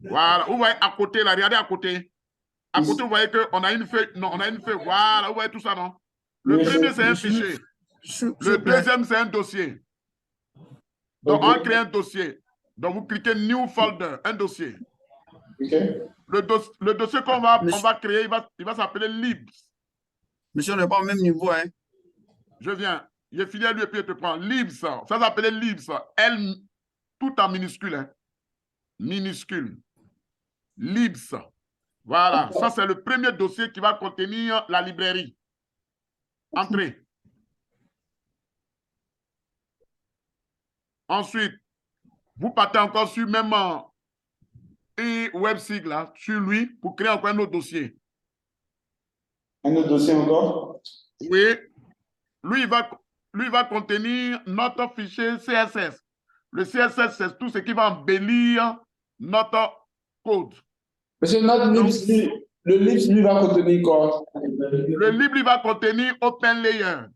Voilà. Vous voyez à côté, là, regardez à côté. À côté, vous voyez qu'on a une feuille. Non, on a une feuille. Voilà, vous voyez tout ça, non? Le premier, c'est un fichier. Le deuxième, c'est un dossier. Donc, on crée un dossier. Donc, vous cliquez New Folder, un dossier. Le dossier qu'on va créer, il va s'appeler Libs. Monsieur, on n'est pas au même niveau, hein? Je viens. Il est fini à lui et puis il te prend. Libs, ça s'appelait Libs. L, tout en minuscule. Hein? Minuscule. Libs. Voilà, ça c'est le premier dossier qui va contenir la librairie. Entrez. Ensuite, vous partez encore sur même WebSig là, sur lui, pour créer encore un autre dossier. Un autre dossier encore? Oui, lui, il va contenir notre fichier CSS. Le CSS, c'est tout ce qui va embellir notre code. Monsieur, notre libs, le libs, lui, va contenir quoi? Le libs, il va contenir OpenLayer.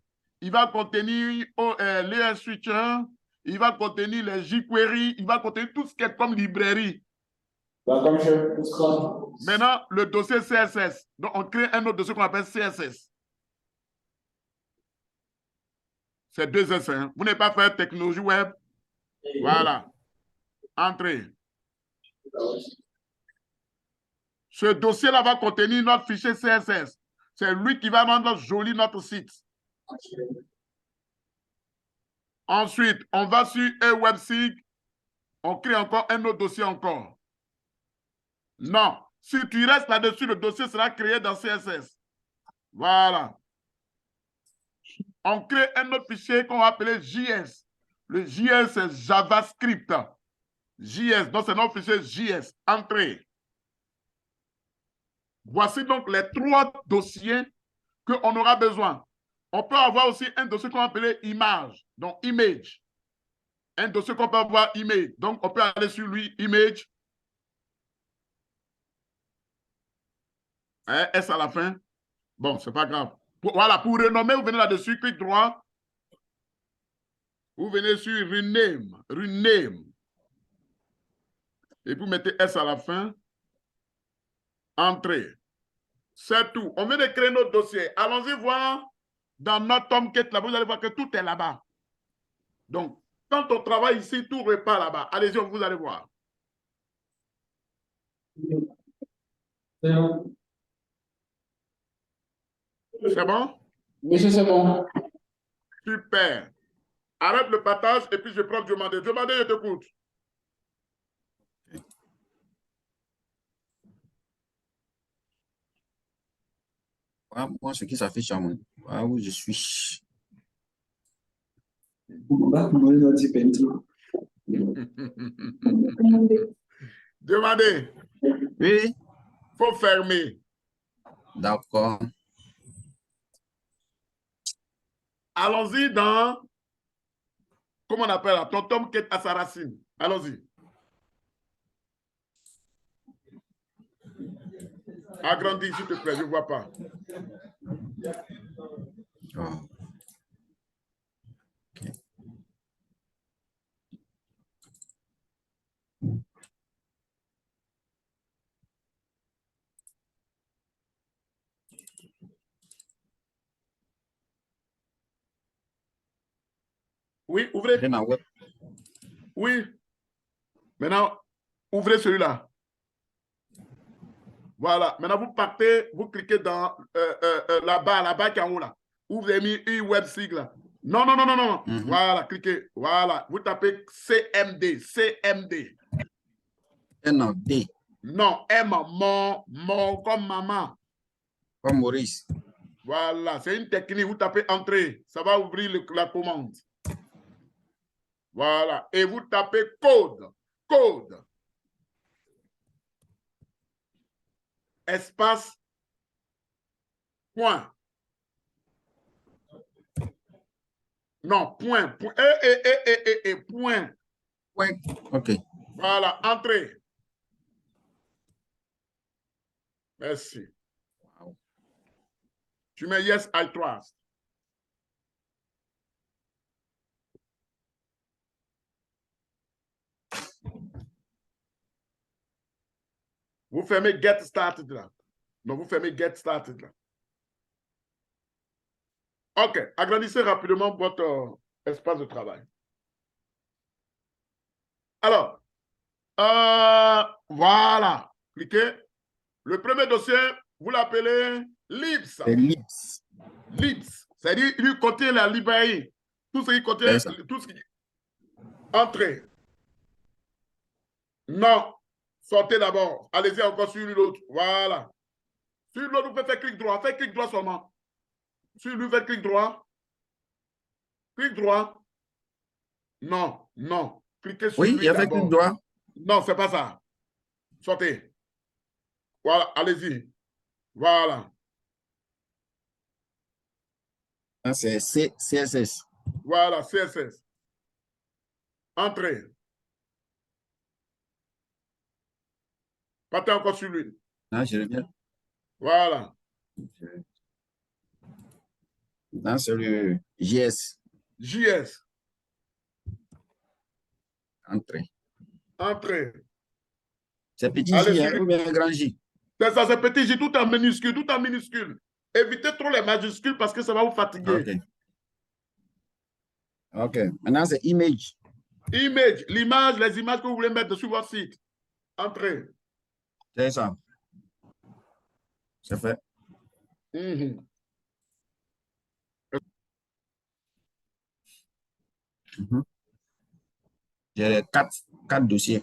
Il va contenir Layer Switcher. Il va contenir les jQuery. Il va contenir tout ce qui est comme librairie. D'accord, monsieur. Maintenant, le dossier CSS. Donc, on crée un autre dossier qu'on appelle CSS. C'est 2 S. Hein. Vous n'avez pas fait technologie web. Voilà. Entrez. Ce dossier-là va contenir notre fichier CSS. C'est lui qui va rendre joli notre site. Ensuite, on va sur WebSig. On crée encore un autre dossier encore. Non. Si tu restes là-dessus, le dossier sera créé dans CSS. Voilà. On crée un autre fichier qu'on va appeler JS. Le JS, c'est JavaScript. JS, donc c'est notre fichier JS. Entrée. Voici donc les 3 dossiers qu'on aura besoin. On peut avoir aussi un dossier qu'on va appeler image, donc image. Un dossier qu'on peut avoir image. Donc, on peut aller sur lui, image. S à la fin. Bon, c'est pas grave. Voilà, pour renommer, vous venez là-dessus, clic droit. Vous venez sur rename, rename. Et vous mettez S à la fin. Entrée. C'est tout. On vient de créer notre dossier. Allons-y voir dans notre Tomcat là. Vous allez voir que tout est là-bas. Donc, quand on travaille ici, tout repart là-bas. Allez-y, vous allez voir. C'est bon? Monsieur, c'est bon. Super. Arrête le partage et puis je prends Diomandé. Diomandé, je t'écoute. Voilà, moi, ce qui s'affiche à moi. Voilà où je suis. Demandez. Oui. Faut fermer. D'accord. Allons-y dans, comment on appelle là, ton Tomcat à sa racine. Allons-y. Agrandis, s'il te plaît, je ne vois pas. Oh. Okay. Oui, ouvrez. Oui. Maintenant, ouvrez celui-là. Voilà. Maintenant, vous partez, vous cliquez dans là-bas qui est en haut là. Où vous avez mis WebSig là. Non, non, non, non, non. Voilà, cliquez. Voilà. Vous tapez CMD. CMD. Non, D. Non, M, mon comme maman. Comme Maurice. Voilà, c'est une technique. Vous tapez entrée. Ça va ouvrir la commande. Voilà. Et vous tapez code. Code. Espace. Point. Non, point. Point. Point. Point. OK. Voilà, entrée. Merci. Wow. Tu mets yes, I trust. Vous fermez Get Started là. Donc, vous fermez Get Started là. OK. Agrandissez rapidement votre espace de travail. Alors, voilà. Cliquez. Le premier dossier, vous l'appelez Libs. Libs. Libs. C'est-à-dire, il contient la librairie. Tout ce qui contient, tout ce qui... Entrée. Non. Sortez d'abord. Allez-y encore sur l'autre. Voilà. Sur l'autre, vous pouvez faire clic droit. Faites clic droit seulement. Sur lui, faites clic droit. Clic droit. Non, non. Cliquez sur Oui, lui il a fait clic d'abord. droit. Non, c'est pas ça. Sortez. Voilà, allez-y. Voilà. C'est CSS. Voilà, CSS. Entrez. Partez encore sur lui. Là, je reviens. Voilà. Là, c'est le JS. JS. Entrée. Entrez. C'est petit Allez J sur lui. ou bien grand J? C'est ça, c'est petit J, tout en minuscule, tout en minuscule. Évitez trop les majuscules parce que ça va vous fatiguer. OK. OK. Maintenant, c'est image. Image, l'image, les images que vous voulez mettre sur votre site. Entrez. C'est ça. C'est fait. Mhm. J'ai les quatre dossiers.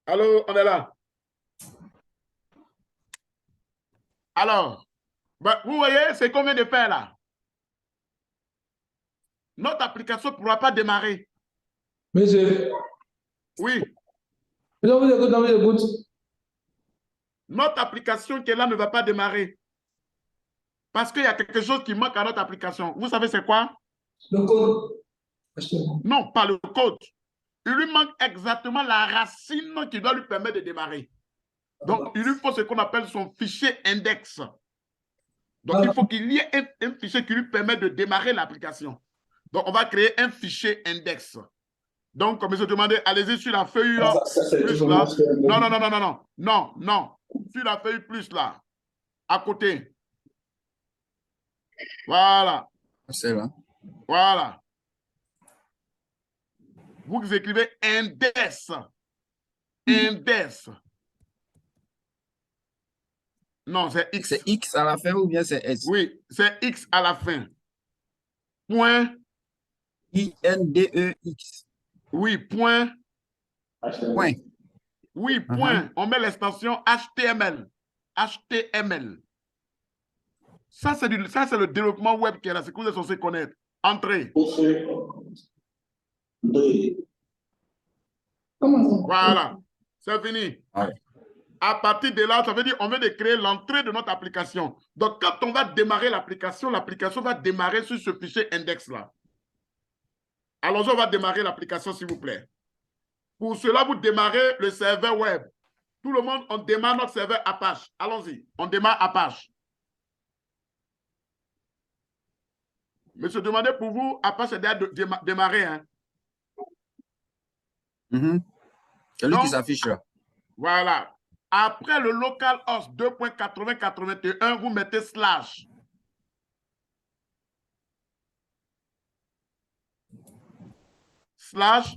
Allô, on est là. Alors, vous voyez, c'est combien de faire là? Notre application ne pourra pas démarrer. Monsieur, Oui, je vous écoute, je vous écoute. notre application qui est là ne va pas démarrer. Parce qu'il y a quelque chose qui manque à notre application. Vous savez c'est quoi? Le code. Non, pas le code. Il lui manque exactement la racine qui doit lui permettre de démarrer. Donc, il lui faut ce qu'on appelle son fichier index. Donc, il faut qu'il y ait un fichier qui lui permet de démarrer l'application. Donc, on va créer un fichier index. Donc, comme je demandais, allez-y sur la feuille plus là. Non, non, non, non, non, non, non, non. Sur la feuille plus là, à côté. Voilà, C'est là. voilà. Vous écrivez index. Index. Non, c'est X. C'est X à la fin ou bien c'est S? Oui, c'est X à la fin. Point. INDEX. Oui, point. Point. Oui, point. On met l'extension HTML. HTML. Ça, c'est le développement web qui est là. C'est que vous êtes censé connaître. Entrez. Voilà. C'est fini. Ouais. À partir de là, ça veut dire qu'on vient de créer l'entrée de notre application. Donc, quand on va démarrer l'application va démarrer sur ce fichier index-là. Alors, on va démarrer l'application, s'il vous plaît. Pour cela, vous démarrez le serveur web. Tout le monde, on démarre notre serveur Apache. Allons-y. On démarre Apache. Monsieur, demandez pour vous, Apache est déjà démarré. Hein? C'est lui qui s'affiche là. Voilà. Après le localhost 2.80.81, vous mettez slash. Slash,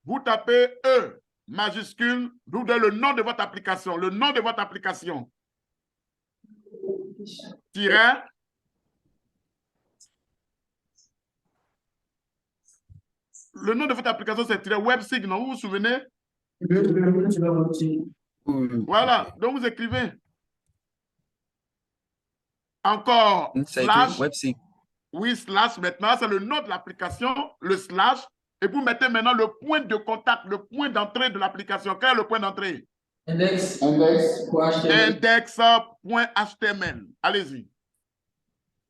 vous tapez E majuscule, vous donnez le nom de votre application, le nom de votre application. Tiret. Le nom de votre application, c'est tiret WebSig, non? Vous vous souvenez? Voilà, donc vous écrivez. Encore, slash. WebSig. Oui, slash, maintenant, c'est le nom de l'application, le slash, et vous mettez maintenant le point de contact, le point d'entrée de l'application. Quel est le point d'entrée? Index.html. Allez-y.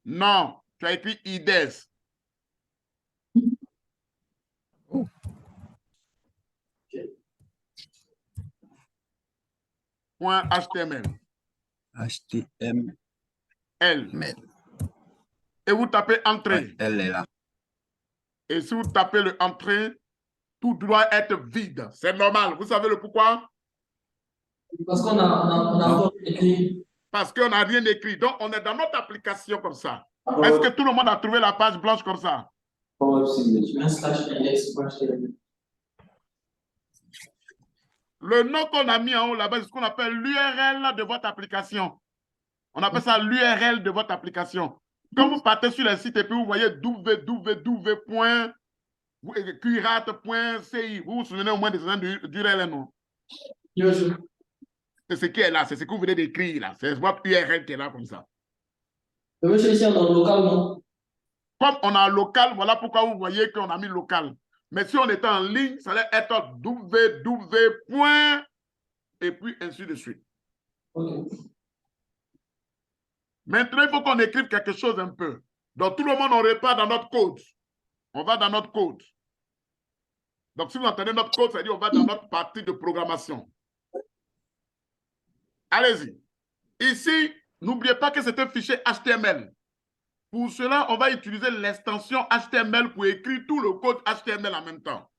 Non, tu as écrit IDES. .html. HTML. L. Et vous tapez entrée. Ouais, elle est là. Et si vous tapez le entrée, tout doit être vide. C'est normal. Vous savez le pourquoi? Parce qu'on a écrit. Parce qu'on n'a rien écrit. Donc, on est dans notre application comme ça. Est-ce que tout le monde a trouvé la page blanche comme ça? Le nom qu'on a mis en haut là-bas, c'est ce qu'on appelle l'URL de votre application. On appelle ça l'URL de votre application. Quand vous partez sur le site et puis vous voyez www.cuirate.ci, vous vous souvenez au moins des URL, non? C'est ce qui est là, c'est ce que vous venez d'écrire là. C'est votre URL qui est là comme ça. Mais monsieur, ici, on est en local, non? Comme on a un local, voilà pourquoi vous voyez qu'on a mis local. Mais si on était en ligne, ça allait être www. Et puis ainsi de suite. Okay. Maintenant, il faut qu'on écrive quelque chose un peu. Donc, tout le monde, on repart dans notre code. On va dans notre code. Donc, si vous entendez notre code, ça veut dire on va dans notre partie de programmation. Allez-y. Ici, n'oubliez pas que c'est un fichier HTML. Pour cela, on va utiliser l'extension HTML pour écrire tout le code HTML en même temps.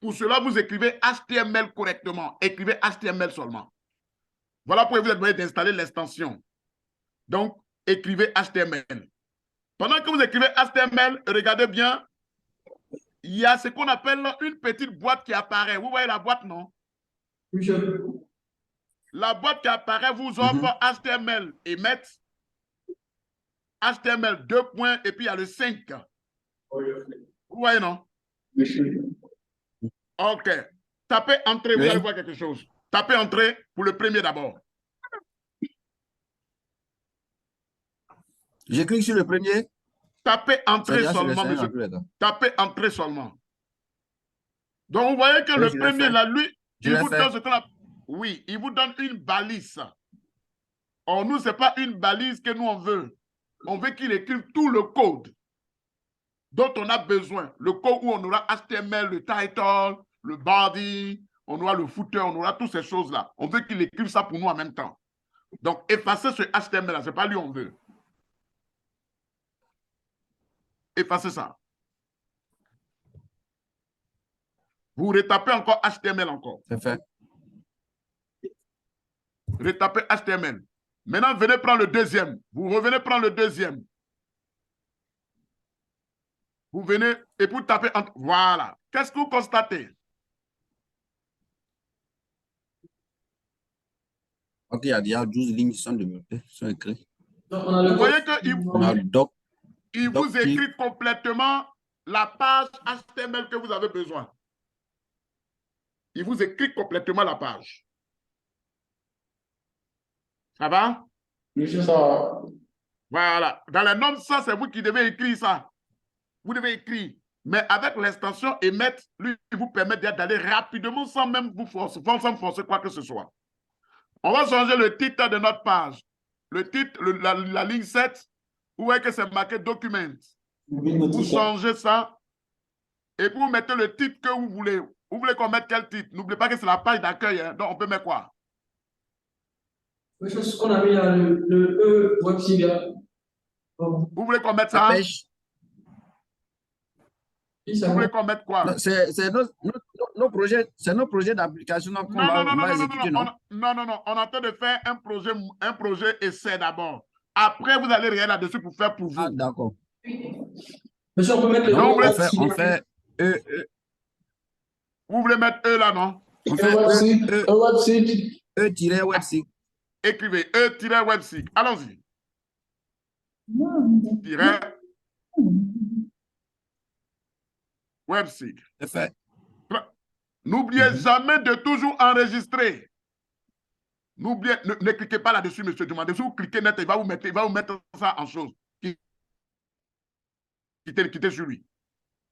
Pour cela, vous écrivez HTML correctement. Écrivez HTML seulement. Voilà pourquoi vous êtes obligé d'installer l'extension. Donc, écrivez HTML. Pendant que vous écrivez HTML, regardez bien, il y a ce qu'on appelle une petite boîte qui apparaît. Vous voyez la boîte, non? Oui, La boîte qui apparaît vous offre HTML et mettre HTML 2 points et puis il y a le 5. Vous voyez, non? OK. Tapez entrée, vous allez voir quelque chose. Tapez entrée pour le premier d'abord. Je clique sur le premier. Tapez entrée seulement, monsieur. Tapez entrée seulement. Donc, vous voyez que le premier, là, lui, il vous donne ce qu'on appelle... Oui, il vous donne une balise. Or, nous, ce n'est pas une balise que nous, on veut. On veut qu'il écrive tout le code dont on a besoin. Le code où on aura HTML, le title, le body, on aura le footer, on aura toutes ces choses-là. On veut qu'il écrive ça pour nous en même temps. Donc, effacez ce HTML-là, ce n'est pas lui on veut. Effacez ça. Vous retapez encore HTML encore. C'est fait. Retapez HTML. Maintenant, venez prendre le deuxième. Vous revenez prendre le deuxième. Vous venez et vous tapez entre... Voilà. Qu'est-ce que vous constatez? Ok, il y a déjà 12 lignes qui sont développées, sont écrites. Vous voyez qu'il il vous écrit complètement la page HTML que vous avez besoin. Il vous écrit complètement la page. Ça va? Oui, ça va. Voilà. Dans les normes, ça, c'est vous qui devez écrire ça. Vous devez écrire. Mais avec l'extension émettre, lui, il vous permet d'aller rapidement sans même vous forcer, sans forcer quoi que ce soit. On va changer le titre de notre page. Le titre, la ligne 7, vous voyez que c'est marqué document. Vous changez ça et vous mettez le titre que vous voulez. Vous voulez qu'on mette quel titre? N'oubliez pas que c'est la page d'accueil. Hein, donc, on peut mettre quoi? Oui, c'est ce qu'on a mis là, le E web cilia. Vous voulez qu'on mette ça? Vous voulez qu'on mette quoi? C'est nos projets d'application qu'on va exécuter, non? Non. On est en train de faire un projet essai d'abord. Après, vous allez regarder là-dessus pour faire pour vous. Ah, d'accord. Monsieur, on peut mettre le on fait E. Vous voulez mettre E là, non? On fait E-website. Écrivez E-website. Allons-y. Website. C'est fait. N'oubliez jamais de toujours enregistrer. N'oubliez, ne cliquez pas là-dessus, monsieur Dumandé. Si vous cliquez net, il va vous mettre ça en chose. Quittez sur lui.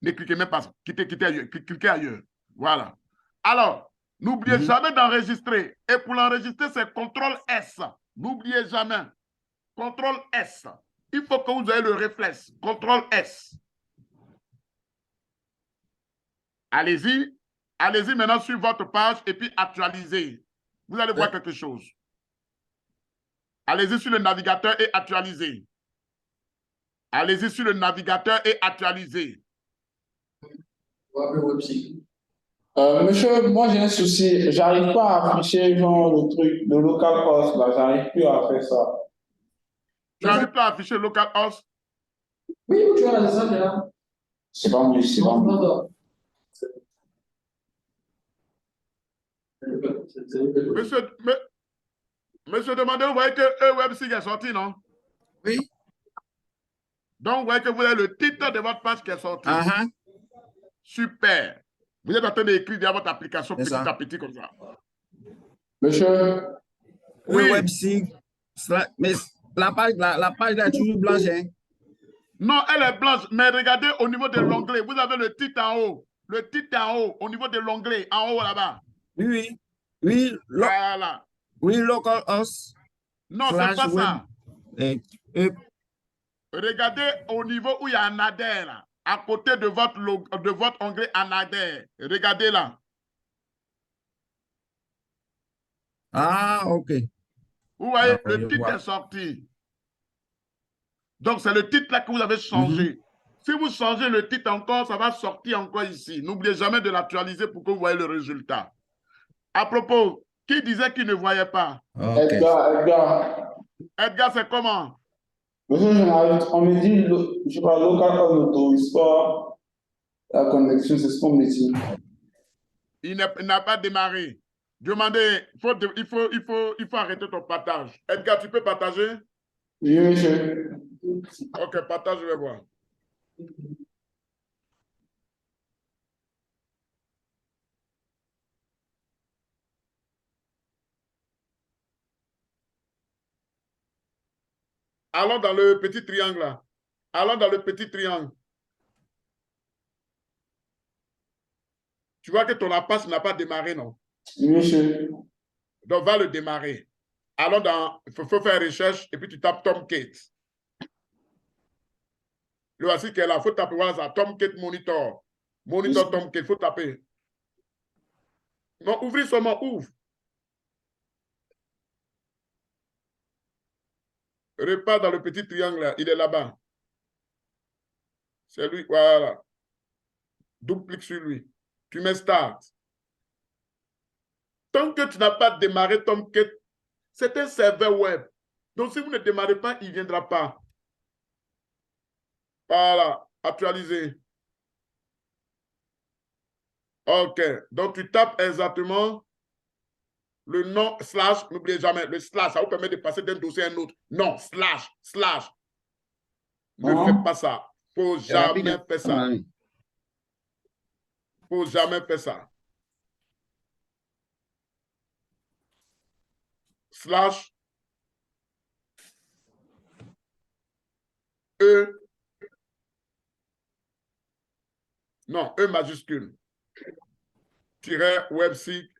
Ne cliquez même pas. Quittez ailleurs. Cliquez ailleurs. Voilà. Alors, n'oubliez jamais d'enregistrer. Et pour l'enregistrer, c'est CTRL-S. N'oubliez jamais. CTRL-S. Il faut que vous ayez le réflexe. CTRL-S. Allez-y. Allez-y maintenant sur votre page et puis actualisez. vous allez voir quelque chose. Allez-y sur le navigateur et actualisez. Allez-y sur le navigateur et actualisez. Monsieur, moi j'ai un souci. J'arrive pas à afficher genre, le truc, le local host là. J'arrive plus à faire ça. Tu n'arrives pas à afficher localhost? Oui, tu as ça déjà. C'est pas mieux, c'est pas mieux. Monsieur, demandez, vous voyez que WebSig est sorti, non? Oui. Donc, vous voyez que vous avez le titre de votre page qui est sorti. Super. Vous êtes en train d'écrire dans votre application petit à petit comme ça. Monsieur? Oui. WebSig. Mais la page là est toujours blanche, hein? Non, elle est blanche, mais regardez au niveau de l'onglet. Vous avez le titre en haut. Le titre en haut, au niveau de l'onglet, en haut là-bas. Oui. Voilà. Oui, localhost. Non, c'est pas ça. Regardez au niveau où il y a un adhère, là, à côté de votre onglet en adhère. Regardez là. Ah, ok. Vous voyez, le titre est sorti. Donc, c'est le titre là que vous avez changé. Si vous changez le titre encore, ça va sortir encore ici. N'oubliez jamais de l'actualiser pour que vous voyez le résultat. À propos, qui disait qu'il ne voyait pas? Okay. Edgar. Edgar, c'est comment? Monsieur, on me dit, je parle local n'autorise pas la connexion, c'est ce qu'on me dit. Il n'a pas démarré. Demandez, il faut arrêter ton partage. Edgar, tu peux partager? Oui, monsieur. Ok, partage, je vais voir. Allons dans le petit triangle là. Allons dans le petit triangle. Tu vois que ton Apache n'a pas démarré, non? Oui, monsieur. Donc, va le démarrer. Allons dans, il faut faire recherche et puis tu tapes Tomcat. Le voici qui est là, il faut taper, voilà ça, Tomcat Monitor. Monitor oui. Tomcat, il faut taper. Non, ouvrez seulement, ouvre. Repars dans le petit triangle là, il est là-bas. C'est lui, voilà. Double-clique sur lui. Tu mets Start. Tant que tu n'as pas démarré Tomcat, c'est un serveur web. Donc, si vous ne démarrez pas, il ne viendra pas. Voilà, actualiser. OK. Donc, tu tapes exactement le nom slash, n'oubliez jamais, le slash, ça vous permet de passer d'un dossier à un autre. Non, slash. Ne faites pas ça. Il ne faut jamais faire ça. Il ne faut jamais faire ça. Slash E. Non, E majuscule. Tiret WebSig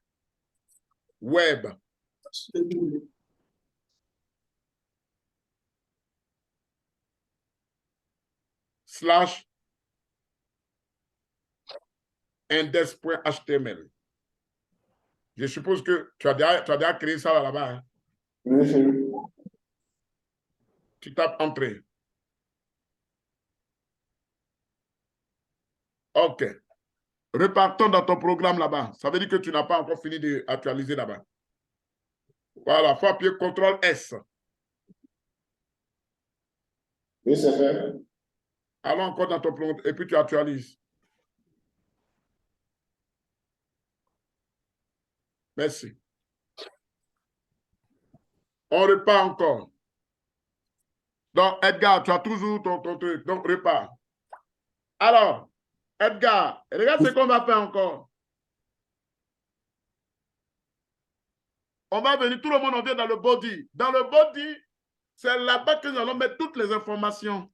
web. Slash index.html. Je suppose que tu as déjà créé ça là-bas. Hein? Oui. Tu tapes Entrée. OK. Repartons dans ton programme là-bas. Ça veut dire que tu n'as pas encore fini d'actualiser là-bas. Voilà, il faut appuyer CTRL-S. Oui, c'est fait. Allons encore dans ton programme et puis tu actualises. Merci. On repart encore. Donc, Edgar, tu as toujours ton truc. Donc, repart. Alors, Edgar, regarde ce qu'on va faire encore. On va venir, tout le monde, on vient dans le body. Dans le body, c'est là-bas que nous allons mettre toutes les informations.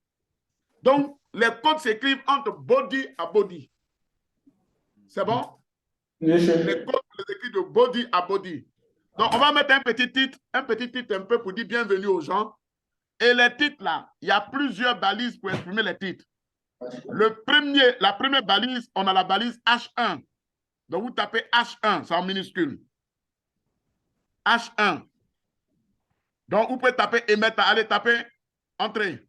Donc, les codes s'écrivent entre body à body. C'est bon? Les codes, on les écrit de body à body. Donc, on va mettre un petit titre un peu pour dire bienvenue aux gens. Et les titres là, il y a plusieurs balises pour exprimer les titres. La première balise, on a la balise H1. Donc, vous tapez H1, c'est en minuscule. H1. Donc, vous pouvez taper émettre. Allez, taper entrée.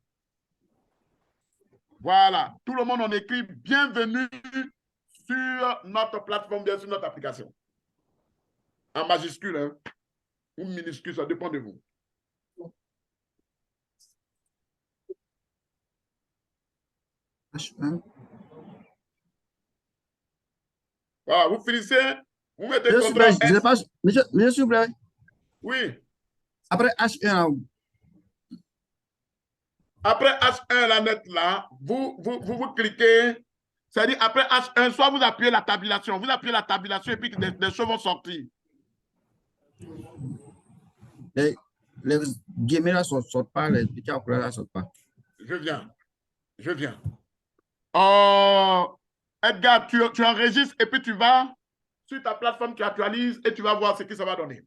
Voilà. Tout le monde en écrit bienvenue sur notre plateforme, bien sur notre application. En majuscule, hein, ou minuscule, ça dépend de vous. H1. Voilà, vous finissez, vous mettez Je suis prêt, CTRL je S. passe. Monsieur, je suis prêt. Oui. Après H1, Après H1, la nette là, vous cliquez. C'est-à-dire, après H1, soit vous appuyez la tabulation. Vous appuyez la tabulation et puis des choses vont sortir. les guillemets là ne sortent pas, les petits couleurs là ne sortent pas. Je viens. Je viens. Oh, Edgar, tu enregistres et puis tu vas sur ta plateforme, tu actualises et tu vas voir ce que ça va donner.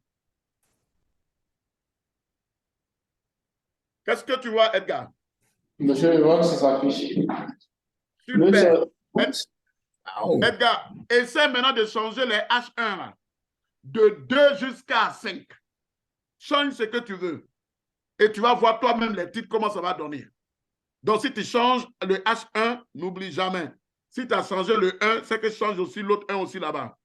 Qu'est-ce que tu vois, Edgar? Monsieur, je vois que ça s'affiche. Super. Oh. Edgar, essaie maintenant de changer les H1 là, de 2 jusqu'à 5. Change ce que tu veux. Et tu vas voir toi-même les titres, comment ça va donner. Donc, si tu changes le H1, n'oublie jamais. Si tu as changé le 1, c'est que je change aussi l'autre 1 aussi là-bas.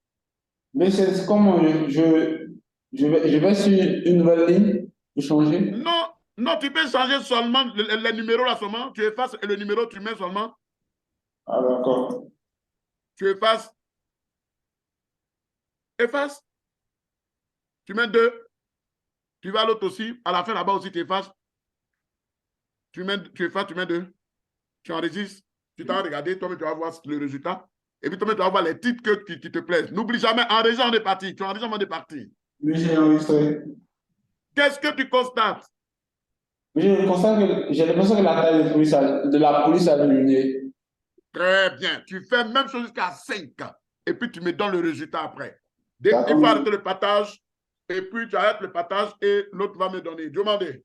Mais c'est comment je vais sur une nouvelle ligne pour changer? Non, non, tu peux changer seulement les numéros là seulement. Tu effaces et le numéro, tu mets seulement. Ah, d'accord. Tu effaces. Efface. Tu mets 2. Tu vas à l'autre aussi. À la fin là-bas aussi, tu effaces. Tu effaces, tu mets 2. Tu enregistres. Tu t'as regardé, toi-même, tu vas voir le résultat. Et puis, toi-même, tu vas voir les titres qui te plaisent. N'oublie jamais, enregistre, on est parti. Tu enregistres, on est parti. Oui, j'ai enregistré. Qu'est-ce que tu constates? J'ai l'impression que la taille de la police a diminué. Très bien. Tu fais même chose jusqu'à 5. Et puis, tu me donnes le résultat après. Il faut arrêter le partage. Et puis, tu arrêtes le partage et l'autre va me donner. Demandez.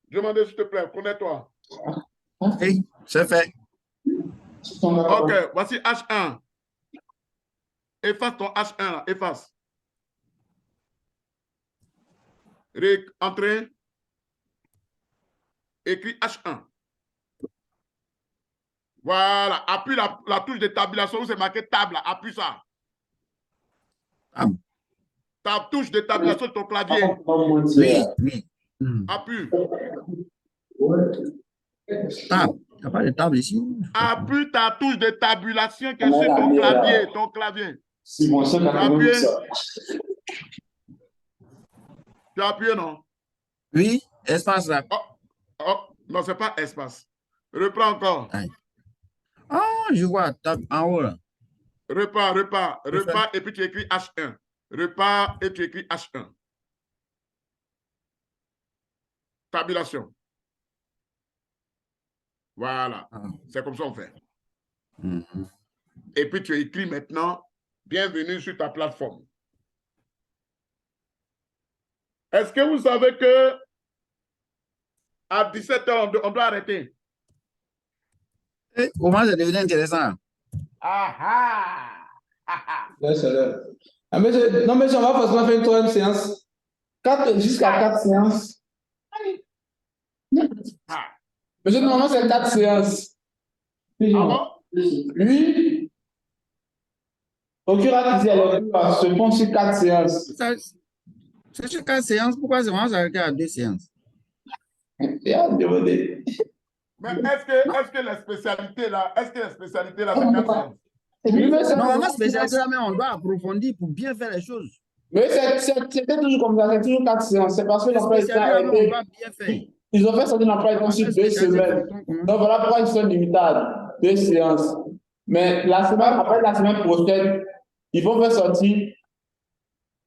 Demandez, s'il te plaît. Connais-toi. Oui, c'est fait. OK. Voici H1. Efface ton H1 là. Efface. Entrée. Écris H1. Voilà. Appuie la touche de tabulation où c'est marqué table. Appuie ça. Ta touche de tabulation de ton clavier. Oui, oui. Appuie. Table. Il n'y a pas de table ici. Appuie ta touche de tabulation qui est sur ton clavier. Ton clavier. Si mon seul Tu as appuyé? ça. Tu as appuyé, non? Oui, espace là. Oh, non, ce n'est pas espace. Reprends encore. Ah, je vois, table en haut là. Repars, et puis tu écris H1. Repars et tu écris H1. Tabulation. Voilà. C'est comme ça qu'on fait. Et puis tu écris maintenant, bienvenue sur ta plateforme. Est-ce que vous savez que à 17h, on doit arrêter? Comment c'est devenu intéressant? Ouais, c'est l'heure. Ah, non, mais on va forcément faire une troisième séance. Jusqu'à 4 séances. Monsieur, normalement, c'est 4 séances. Ah bon? Lui, au cure à se font sur 4 séances. C'est sur 4 séances. Pourquoi c'est vraiment s'arrêter à 2 séances? Et à demander. Mais est-ce que la spécialité là, c'est 4 séances? Normalement, spécialité là, mais on doit approfondir pour bien faire les choses. Mais c'était toujours comme ça, c'est toujours 4 séances. C'est parce que l'emploi du temps a été. Ils ont fait ça dans l'emploi du temps sur 2 semaines. Donc voilà pourquoi ils sont limités à 2 séances. Mais après la semaine prochaine, ils vont faire sortir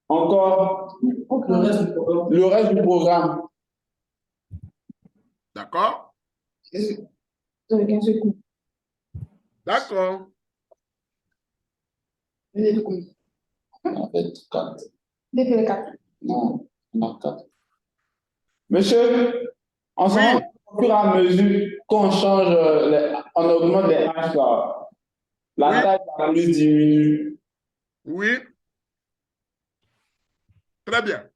encore le reste du programme. D'accord? D'accord. En fait, 4. Non, on a 4. Monsieur, on s'en rend au fur et à mesure qu'on change, on augmente les H là. La taille de la liste diminue. Oui. Très bien.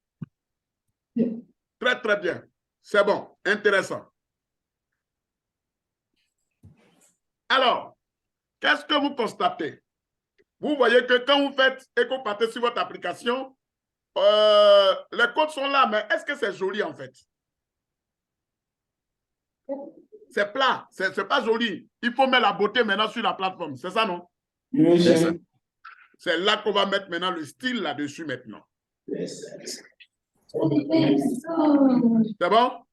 Très, très bien. C'est bon. Intéressant. Alors, qu'est-ce que vous constatez? Vous voyez que quand vous faites et que vous partez sur votre application, les codes sont là, mais est-ce que c'est joli en fait? C'est plat, c'est pas joli. Il faut mettre la beauté maintenant sur la plateforme, c'est ça, non? Oui, c'est là qu'on va mettre maintenant le style là-dessus maintenant. C'est bon?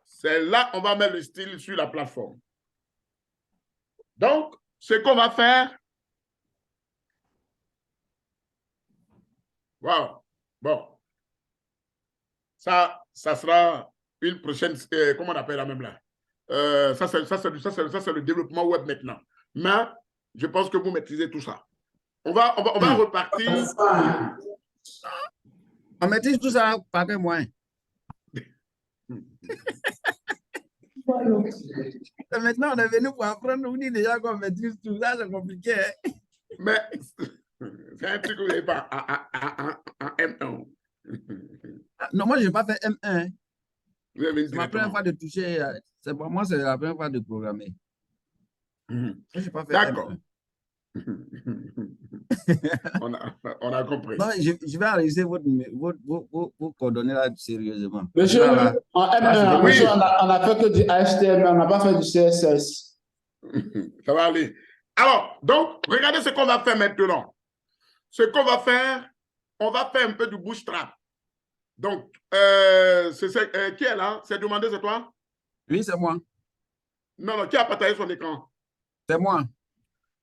C'est là qu'on va mettre le style sur la plateforme. Donc, ce qu'on va faire, wow, bon, ça sera une prochaine, comment on appelle la même là? Ça, c'est le développement web maintenant. Mais je pense que vous maîtrisez tout ça. On va repartir. On maîtrise tout ça, pas que moi. Maintenant, on est venu pour apprendre, on dit déjà qu'on maîtrise tout ça, c'est compliqué. Hein? Mais c'est un truc que vous n'avez pas en M1. Non, moi, je n'ai pas fait M1. C'est ma première fois de toucher, pour moi, c'est la première fois de programmer. Je n'ai pas fait D'accord. M1. on a compris. Non, je vais enregistrer vos coordonnées là sérieusement. Monsieur, en M1, oui. on a fait que du HTML, on n'a pas fait du CSS. Ça va aller. Alors, donc, regardez ce qu'on va faire maintenant. Ce qu'on va faire, on va faire un peu du bootstrap. Donc, qui est là? C'est demandé, c'est toi? Oui, c'est moi. Non, qui a partagé son écran? C'est moi.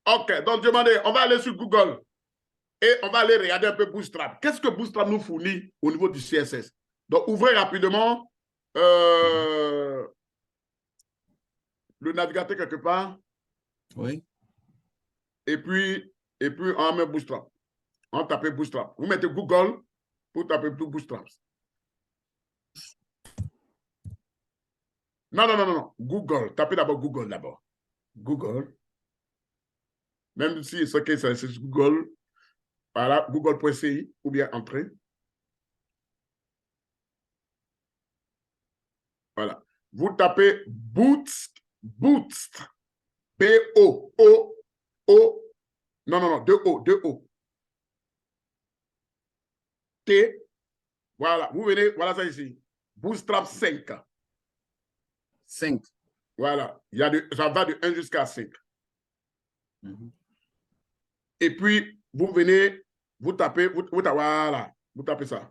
OK, donc demandez, on va aller sur Google et on va aller regarder un peu Bootstrap. Qu'est-ce que Bootstrap nous fournit au niveau du CSS? Donc, ouvrez rapidement le navigateur quelque part. Oui. Et puis on met Bootstrap. On tape Bootstrap. Vous mettez Google pour taper tout Bootstrap. Non. Google. Tapez d'abord Google d'abord. Google. Même si c'est Google, voilà, google.ci ou bien entrer. Voilà. Vous tapez Bootstrap. B-O-O-O. Non, 2 O. T. Voilà. Vous venez, voilà ça ici. Bootstrap 5. 5. Voilà. Ça va de 1 jusqu'à 5. Et puis, vous venez, vous tapez, voilà, vous tapez ça.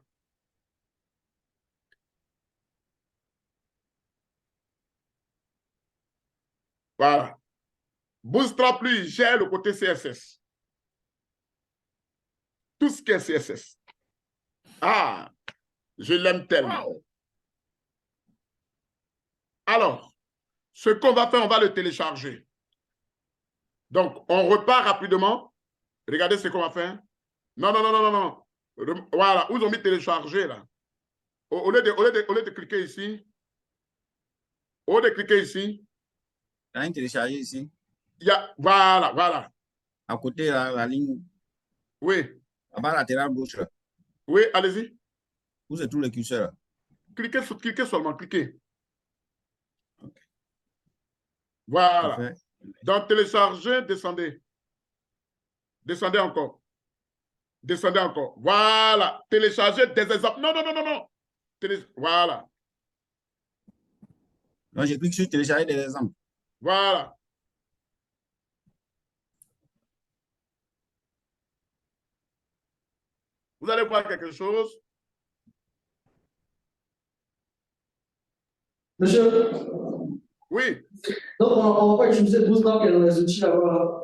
Voilà. Bootstrap, lui, gère le côté CSS. Tout ce qui est CSS. Ah, je l'aime tellement. Wow. Alors, ce qu'on va faire, on va le télécharger. Donc, on repart rapidement. Regardez ce qu'on va faire. Non. Voilà, où ils ont mis télécharger là. Au lieu de cliquer ici. Au lieu de cliquer ici. Il y a un téléchargé ici. Il y a, voilà. À côté, la ligne. Oui. En bas latéral gauche. Là. Oui, allez-y. Où c'est tout le curseur? Cliquez seulement, cliquez. Okay. Voilà. Parfait. Donc, télécharger, descendez. Descendez encore. Voilà. Télécharger des exemples. Non. Voilà. Non, j'ai cliqué sur télécharger des exemples. Voilà. Vous allez voir quelque chose. Monsieur. Oui. Donc, on va utiliser Bootstrap dans les outils là-bas.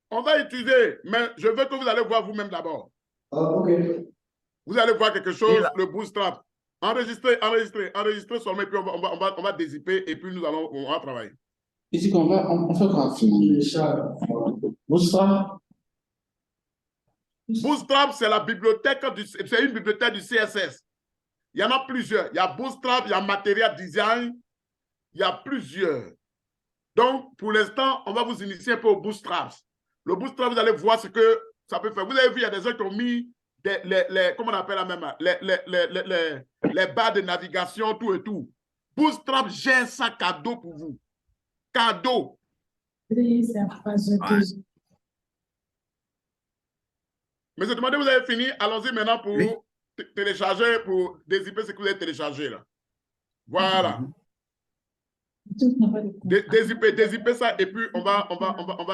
On va utiliser, mais je veux que vous allez voir vous-même d'abord. Ah, OK. Vous allez voir quelque chose, le Bootstrap. Enregistrez seulement, et puis on va dézipper, et puis on va travailler. Ici, on fait quoi? Bootstrap. Bootstrap, c'est la bibliothèque, c'est une bibliothèque du CSS. Il y en a plusieurs. Il y a Bootstrap, il y a Material Design, il y a plusieurs. Donc, pour l'instant, on va vous initier un peu au Bootstrap. Le Bootstrap, vous allez voir ce que ça peut faire. Vous avez vu, il y a des gens qui ont mis comment on appelle la même, les barres de navigation, tout et tout. Bootstrap gère ça cadeau pour vous. Cadeau. Oui, c'est un phase Ouais. 2. Monsieur Demandé, vous avez fini. Allons-y maintenant pour Oui. télécharger, pour dézipper ce que vous avez téléchargé là. Voilà. Tout n'a pas de compte. Dézipper ça et puis on va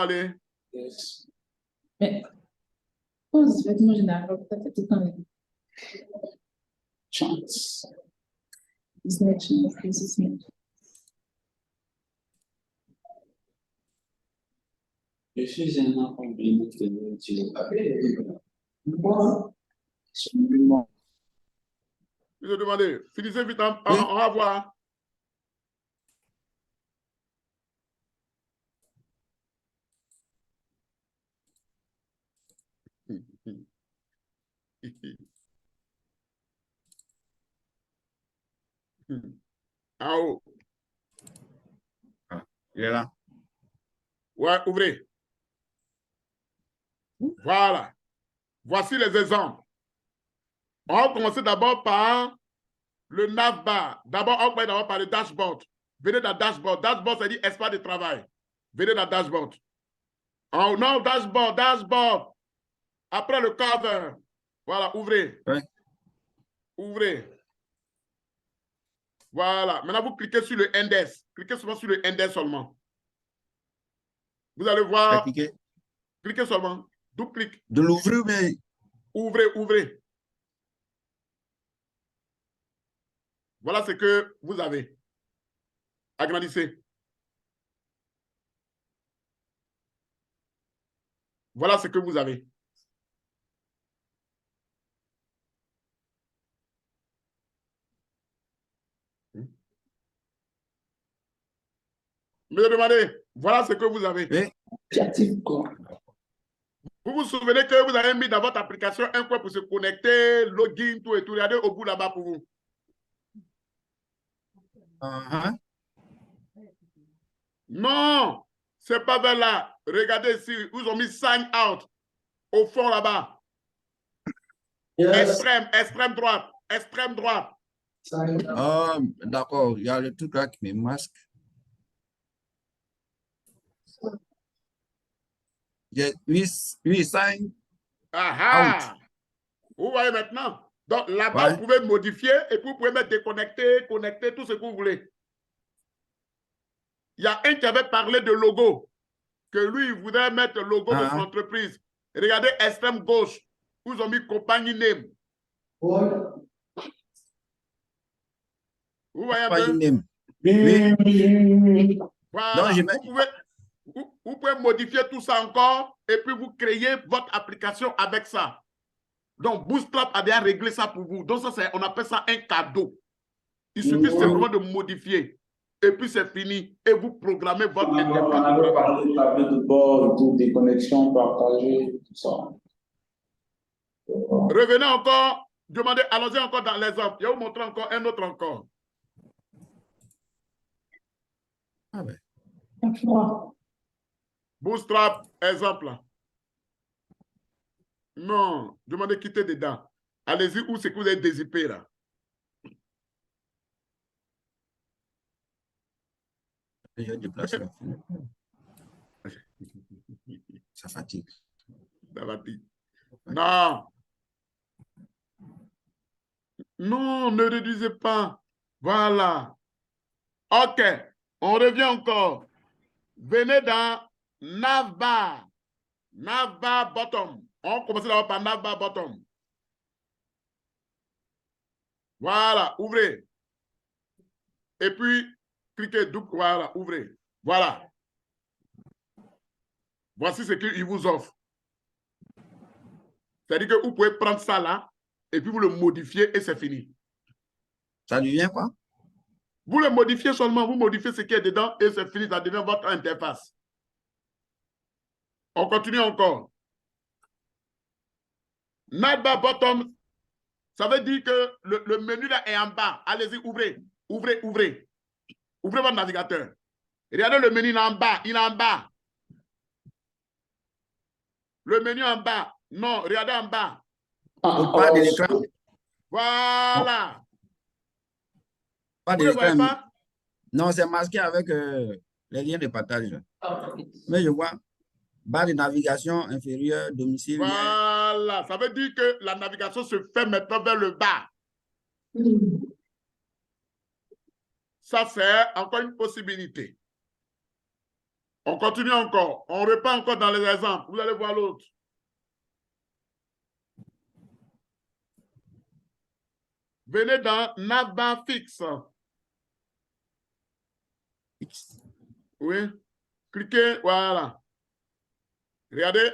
aller. Yes. Mais, pose vêtements généraux, peut-être tout dans les Chance. business chance, businessmen. Je suis un enfant béni de Dieu. Moi, Monsieur Demandé, finissez vite, on Oui. va voir. En haut. Ah, il est là. Ouais, ouvrez. Voilà. Voici les exemples. On va commencer d'abord par le navbar. D'abord, on va commencer d'abord par le dashboard. Venez dans dashboard. Dashboard, ça dit espace de travail. Venez dans dashboard. Oh, non, dashboard, dashboard. Après le cover. Voilà, ouvrez. Oui. Ouvrez. Voilà. Maintenant, vous cliquez sur le index. Cliquez seulement sur le index seulement. Vous allez voir. Cliquez seulement. Double clic. De l'ouvrir, mais. Ouvrez, ouvrez. Voilà ce que vous avez. Agrandissez. Voilà ce que vous avez. Me demandez, voilà ce que vous avez. Oui. Vous vous souvenez que vous avez mis dans votre application un coin pour se connecter, login, tout et tout. Regardez au bout là-bas pour vous. Non, c'est pas vers là. Regardez ici, ils ont mis sign out au fond là-bas. Yes. Extrême droite, extrême droite. Ah, d'accord, il y a le truc là qui me masque. Oui, 5. Ah, vous voyez maintenant. Donc là-bas, Ouais. vous pouvez modifier et puis vous pouvez mettre déconnecter, connecter, tout ce que vous voulez. Il y a un qui avait parlé de logo, que lui, il voudrait mettre le logo de son entreprise. Regardez, extrême gauche, où ils ont mis compagnie name. Vous voyez un peu? Oui. Voilà. Non, vous pouvez modifier tout ça encore et puis vous créez votre application avec ça. Donc, Bootstrap a déjà réglé ça pour vous. Donc, ça, on appelle ça un cadeau. Il suffit simplement de modifier. Et puis, c'est fini. Et vous programmez votre interface. On avait parlé de tableau de bord, tout, des connexions partagées, tout ça. Revenez encore. Demandez, allons-y encore dans l'exemple. Je vais vous montrer encore un autre encore. Ah ouais. Bootstrap, exemple. Non, demandez quitter dedans. Allez-y où c'est que vous êtes dézippé là. J'ai déplacé la fenêtre. Ça fatigue. Ça fatigue. Non. Non, ne réduisez pas. Voilà. OK. On revient encore. Venez dans navbar. Navbar bottom. On commence d'abord par navbar bottom. Voilà, ouvrez. Et puis, cliquez double. Voilà, ouvrez. Voilà. Voici ce qu'il vous offre. C'est-à-dire que vous pouvez prendre ça là et puis vous le modifiez et c'est fini. Ça devient quoi? Vous le modifiez seulement, vous modifiez ce qui est dedans et c'est fini, ça devient votre interface. On continue encore. Navbar bottom, ça veut dire que le menu là est en bas. Allez-y, ouvrez, ouvrez, ouvrez. Ouvrez votre navigateur. Regardez le menu, il est en bas, il est en bas. Le menu en bas. Non, regardez en bas. Au bas de l'écran. Voilà. Pas de Vous ne voyez l'écran. pas? Non, c'est masqué avec les liens de partage. Mais je vois barre de navigation inférieure, domicile. Voilà. Ça veut dire que la navigation se fait maintenant vers le bas. Ça, c'est encore une possibilité. On continue encore. On repart encore dans les exemples. Vous allez voir l'autre. Venez dans navbar fixe. Oui. Cliquez. Voilà. Regardez.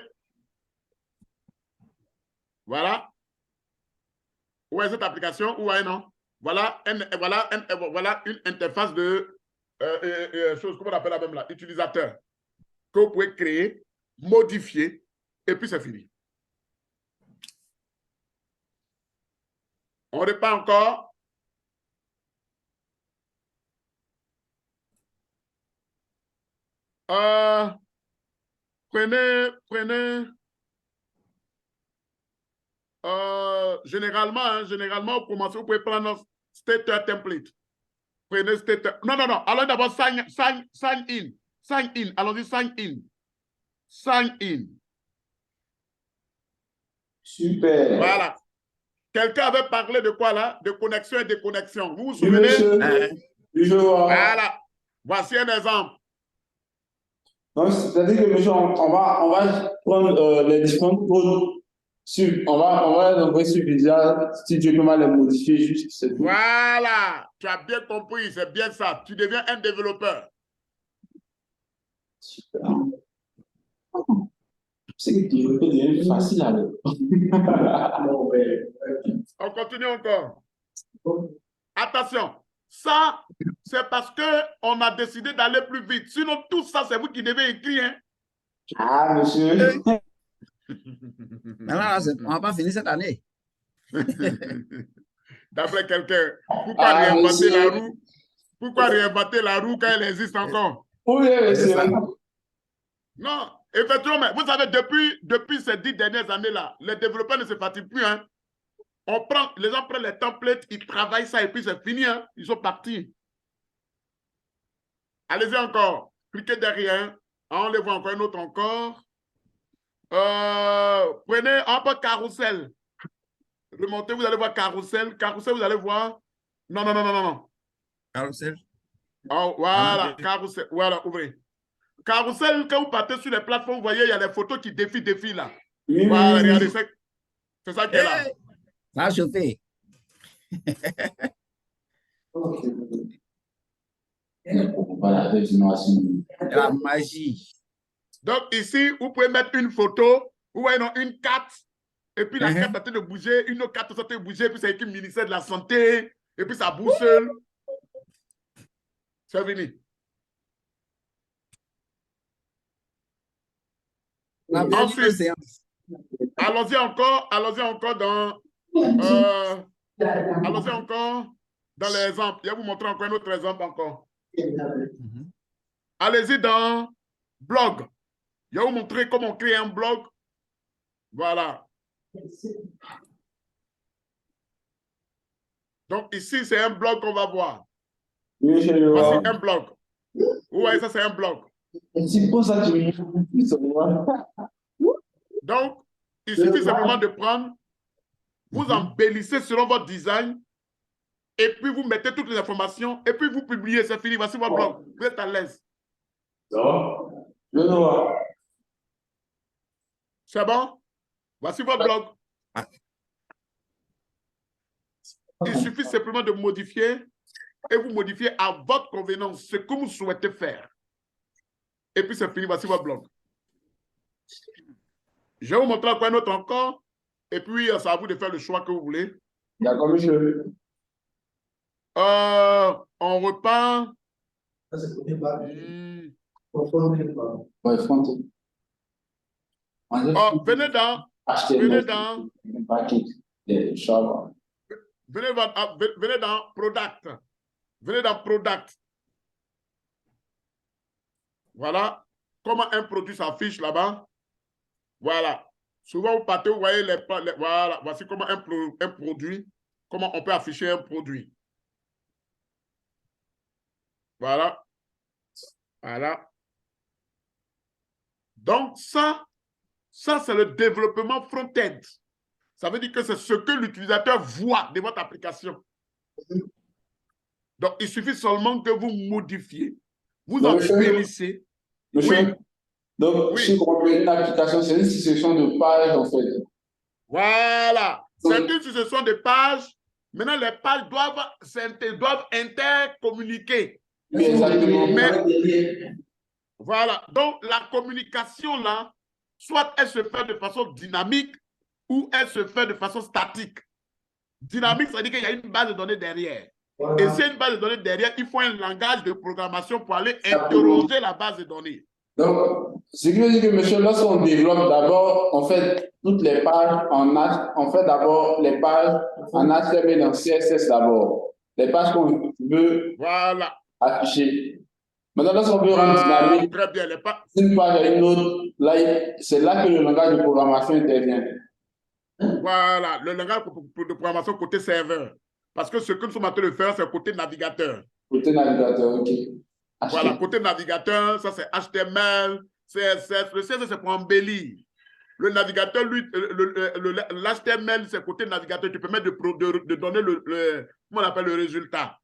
Voilà. Où est cette application? Où est non? Voilà, voilà une interface de chose, comment on appelle la même là, utilisateur, que vous pouvez créer, modifier, et puis c'est fini. On repart encore. Prenez. Généralement, vous commencez, vous pouvez prendre Stater template. Prenez Stater. Non. Allons d'abord sign in. Sign in. Allons-y, sign in. Sign in. Super. Voilà. Quelqu'un avait parlé de quoi là? De connexion et déconnexion. Vous vous souvenez? Je vois. Voilà. Voici un exemple. Donc, c'est-à-dire que, monsieur, on va prendre les différentes codes. On va les envoyer sur Visual Studio, comment les modifier juste. Voilà. Tu as bien compris, c'est bien ça. Tu deviens un développeur. Super. C'est que développer devient facile alors. On continue encore. Attention, ça, c'est parce qu'on a décidé d'aller plus vite. Sinon, tout ça, c'est vous qui devez écrire. Hein? Ah, monsieur. Mais là, on n'a pas fini cette année. D'après quelqu'un, pourquoi réinventer la roue? Pourquoi réinventer la roue quand elle existe encore? Oui, monsieur. Non, effectivement, vous savez, depuis ces 10 dernières années-là, les développeurs ne se fatiguent plus. Hein. Les gens prennent les templates, ils travaillent ça et puis c'est fini. Hein. Ils sont partis. Allez-y encore. Cliquez derrière. On les voit encore un autre encore. Prenez un peu carrousel. Remontez, vous allez voir carrousel. Carrousel, vous allez voir. Non. Carrousel. Oh, voilà, carrousel. Voilà, ouvrez. Carrousel, quand vous partez sur les plateformes, vous voyez, il y a des photos qui défilent là. Oui, voilà, oui. regardez, c'est ça qui est là. Ça a chauffé. Voilà, La magie. Donc ici, vous pouvez mettre une photo, vous voyez non, une carte, et puis la carte est en train de bouger, une autre carte est en train de bouger, puis c'est écrit ministère de la Santé, et puis ça bouge seul. C'est fini. Ensuite, allons-y encore dans l'exemple. Je vais vous montrer encore un autre exemple encore. Allez-y dans blog. Je vais vous montrer comment on crée un blog. Voilà. Donc ici, c'est un blog qu'on va voir. Voici un blog. Vous voyez, ça c'est un blog. C'est pour ça que Donc, il suffit simplement de prendre, vous embellissez selon votre design, et puis vous mettez toutes les informations, et puis vous publiez, c'est fini. Voici votre blog. Vous êtes à l'aise. C'est bon? Voici votre blog. Il suffit simplement de modifier, et vous modifiez à votre convenance ce que vous souhaitez faire. Et puis c'est fini. Voici votre blog. Je vais vous montrer encore un autre encore, et puis c'est à vous de faire le choix que vous voulez. D'accord, monsieur. On repart. Venez dans Product. Venez dans Product. Voilà. Comment un produit s'affiche là-bas. Voilà. Souvent, vous partez, vous voyez voilà, voici comment un produit, comment on peut afficher un produit. Voilà. Voilà. Donc, ça c'est le développement front-end. Ça veut dire que c'est ce que l'utilisateur voit de votre application. Donc, il suffit seulement que vous modifiez, vous embellissez. Monsieur, donc, oui. si vous comprenez une application, c'est une succession de pages, en fait. Voilà. C'est une succession de pages. Maintenant, les pages doivent intercommuniquer. Oui, exactement. Mais, voilà. Donc, la communication, là, soit elle se fait de façon dynamique ou elle se fait de façon statique. Dynamique, ça veut dire qu'il y a une base de données derrière. Voilà. Et s'il y a une base de données derrière, il faut un langage de programmation pour aller interroger la base de données. Donc, ce qui veut dire que, monsieur, lorsqu'on développe d'abord, on fait toutes les pages on fait d'abord les pages en HTML et en CSS d'abord. Les pages qu'on veut voilà. afficher. Maintenant, lorsqu'on veut rendre dynamique, très bien, une page à une autre, c'est là que le langage de programmation intervient. Voilà, le langage de programmation côté serveur. Parce que ce que nous sommes en train de faire, c'est côté navigateur. Côté navigateur, ok. Voilà, côté navigateur, ça c'est HTML, CSS. Le CSS, c'est pour embellir. Le navigateur, lui, l'HTML, c'est côté navigateur. Tu peux mettre de donner comment on appelle le résultat.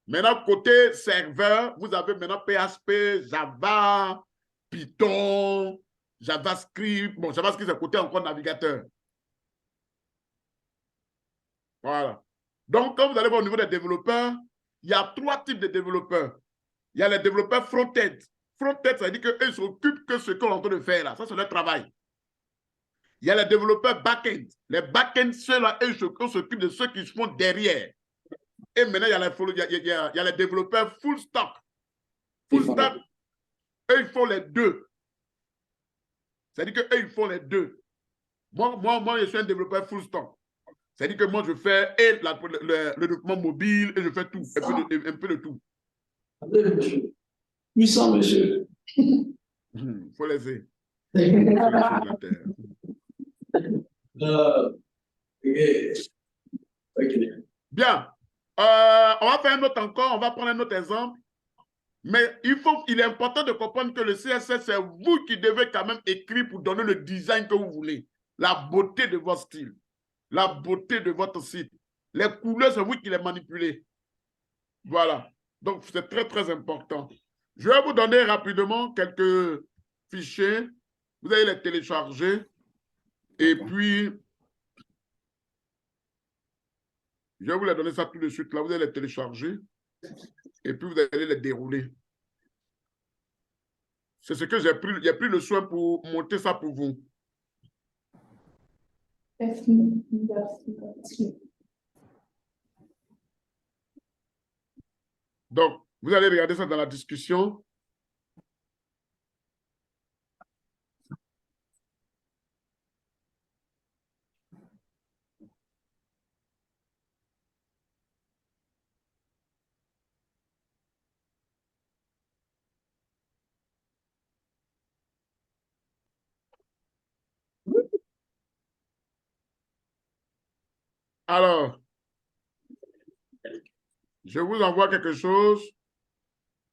Maintenant, côté serveur, vous avez maintenant PHP, Java, Python, JavaScript. Bon, JavaScript, c'est côté encore navigateur. Voilà. Donc, quand vous allez voir au niveau des développeurs, il y a 3 types de développeurs. Il y a les développeurs front-end. Front-end, ça veut dire qu'eux s'occupent que ce qu'on est en train de faire là. Ça, c'est leur travail. Il y a les développeurs back-end. Les back-end, ceux-là, eux s'occupent de ceux qui se font derrière. Et maintenant, il y a les développeurs full stack. Full stack, eux, ils font les deux. C'est-à-dire qu'eux, ils font les deux. Moi, je suis un développeur full stack. C'est-à-dire que moi, je fais le développement mobile et je fais tout, un peu de tout. Puissant, monsieur. Il faut laisser. Bien. On va faire un autre encore, on va prendre un autre exemple. Mais il est important de comprendre que le CSS, c'est vous qui devez quand même écrire pour donner le design que vous voulez. La beauté de votre style. La beauté de votre site. Les couleurs, c'est vous qui les manipulez. Voilà. Donc, c'est très, très important. Je vais vous donner rapidement quelques fichiers. Vous allez les télécharger. Et puis, je vais vous les donner ça tout de suite. Là, vous allez les télécharger. Et puis, vous allez les dérouler. C'est ce que j'ai pris le soin pour monter ça pour vous. Donc, vous allez regarder ça dans la discussion. Alors, je vous envoie quelque chose.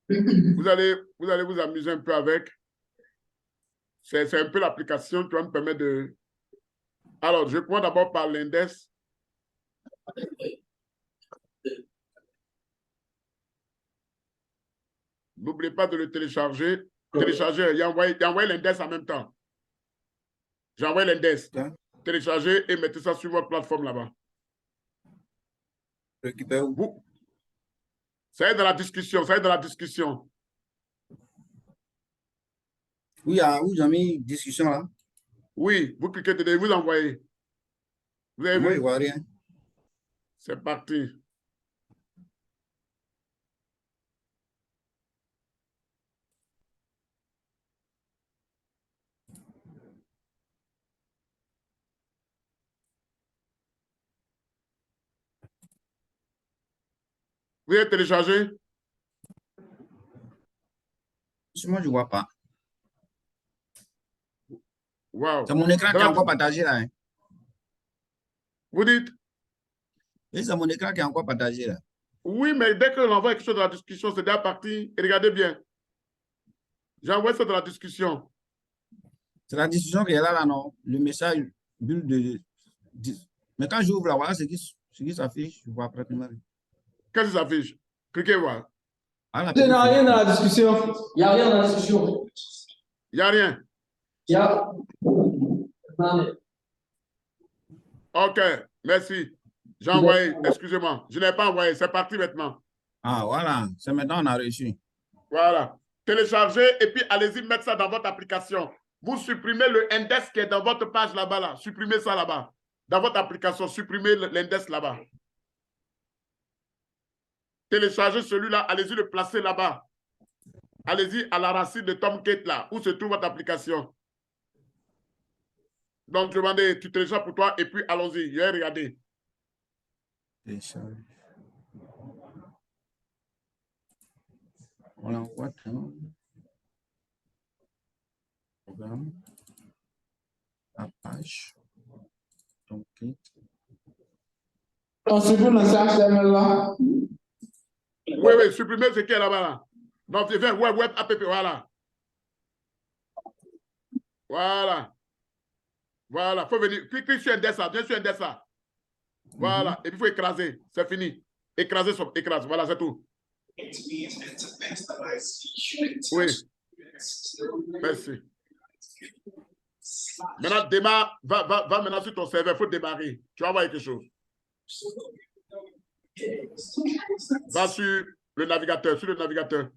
Vous allez vous amuser un peu avec. C'est un peu l'application qui va me permettre de... Alors, je prends d'abord par l'index. N'oubliez pas de le télécharger. Télécharger, il a envoyé l'index en même temps. J'ai envoyé l'index. Téléchargez et mettez ça sur votre plateforme là-bas. Vous. Ça est dans la discussion, ça est dans la discussion. Oui, j'ai mis discussion là. Oui, vous cliquez dedans, vous envoyez. Vous avez vu? Moi, je vois rien. C'est parti. Vous avez téléchargé? Moi, je ne vois pas. Wow. C'est mon écran qui est encore partagé là. Hein. Vous dites? Oui, c'est mon écran qui est encore partagé là. Oui, mais dès qu'on envoie quelque chose dans la discussion, c'est déjà parti. Et regardez bien. J'ai envoyé ça dans la discussion. C'est la discussion qui est là, non? Le message bulle de... Mais quand j'ouvre là, voilà ce qui s'affiche. Je vois pratiquement. Qu'est-ce qui s'affiche? Cliquez voir. Ah, Il n'y a rien dans la discussion. Il n'y a rien dans la discussion. Il n'y a rien. Il y a. OK, merci. J'ai envoyé, excusez-moi. Je n'ai pas envoyé, c'est parti maintenant. Ah, voilà. C'est maintenant on a reçu. Voilà. Téléchargez et puis allez-y mettre ça dans votre application. Vous supprimez le index qui est dans votre page là-bas. Là. Supprimez ça là-bas. Dans votre application, supprimez l'index là-bas. Téléchargez celui-là, allez-y le placer là-bas. Allez-y à la racine de Tomcat là, où se trouve votre application. Donc, demandez, tu télécharges pour toi et puis allons-y. Regardez. Télécharge. On l'envoie dans programme, la page, donc On supprime le HTML là. Oui, supprimez ce qui est là-bas. Là. Donc, tu fais web app, voilà. Voilà. Voilà. Il faut venir. Clique sur un dessin, bien sur un dessin. Voilà. Et puis, il faut écraser. C'est fini. Écraser, écrase. Voilà, c'est tout. Oui. Merci. Maintenant, démarre. Va maintenant sur ton serveur. Il faut démarrer. Tu vas voir quelque chose. Va sur le navigateur. Sur le navigateur.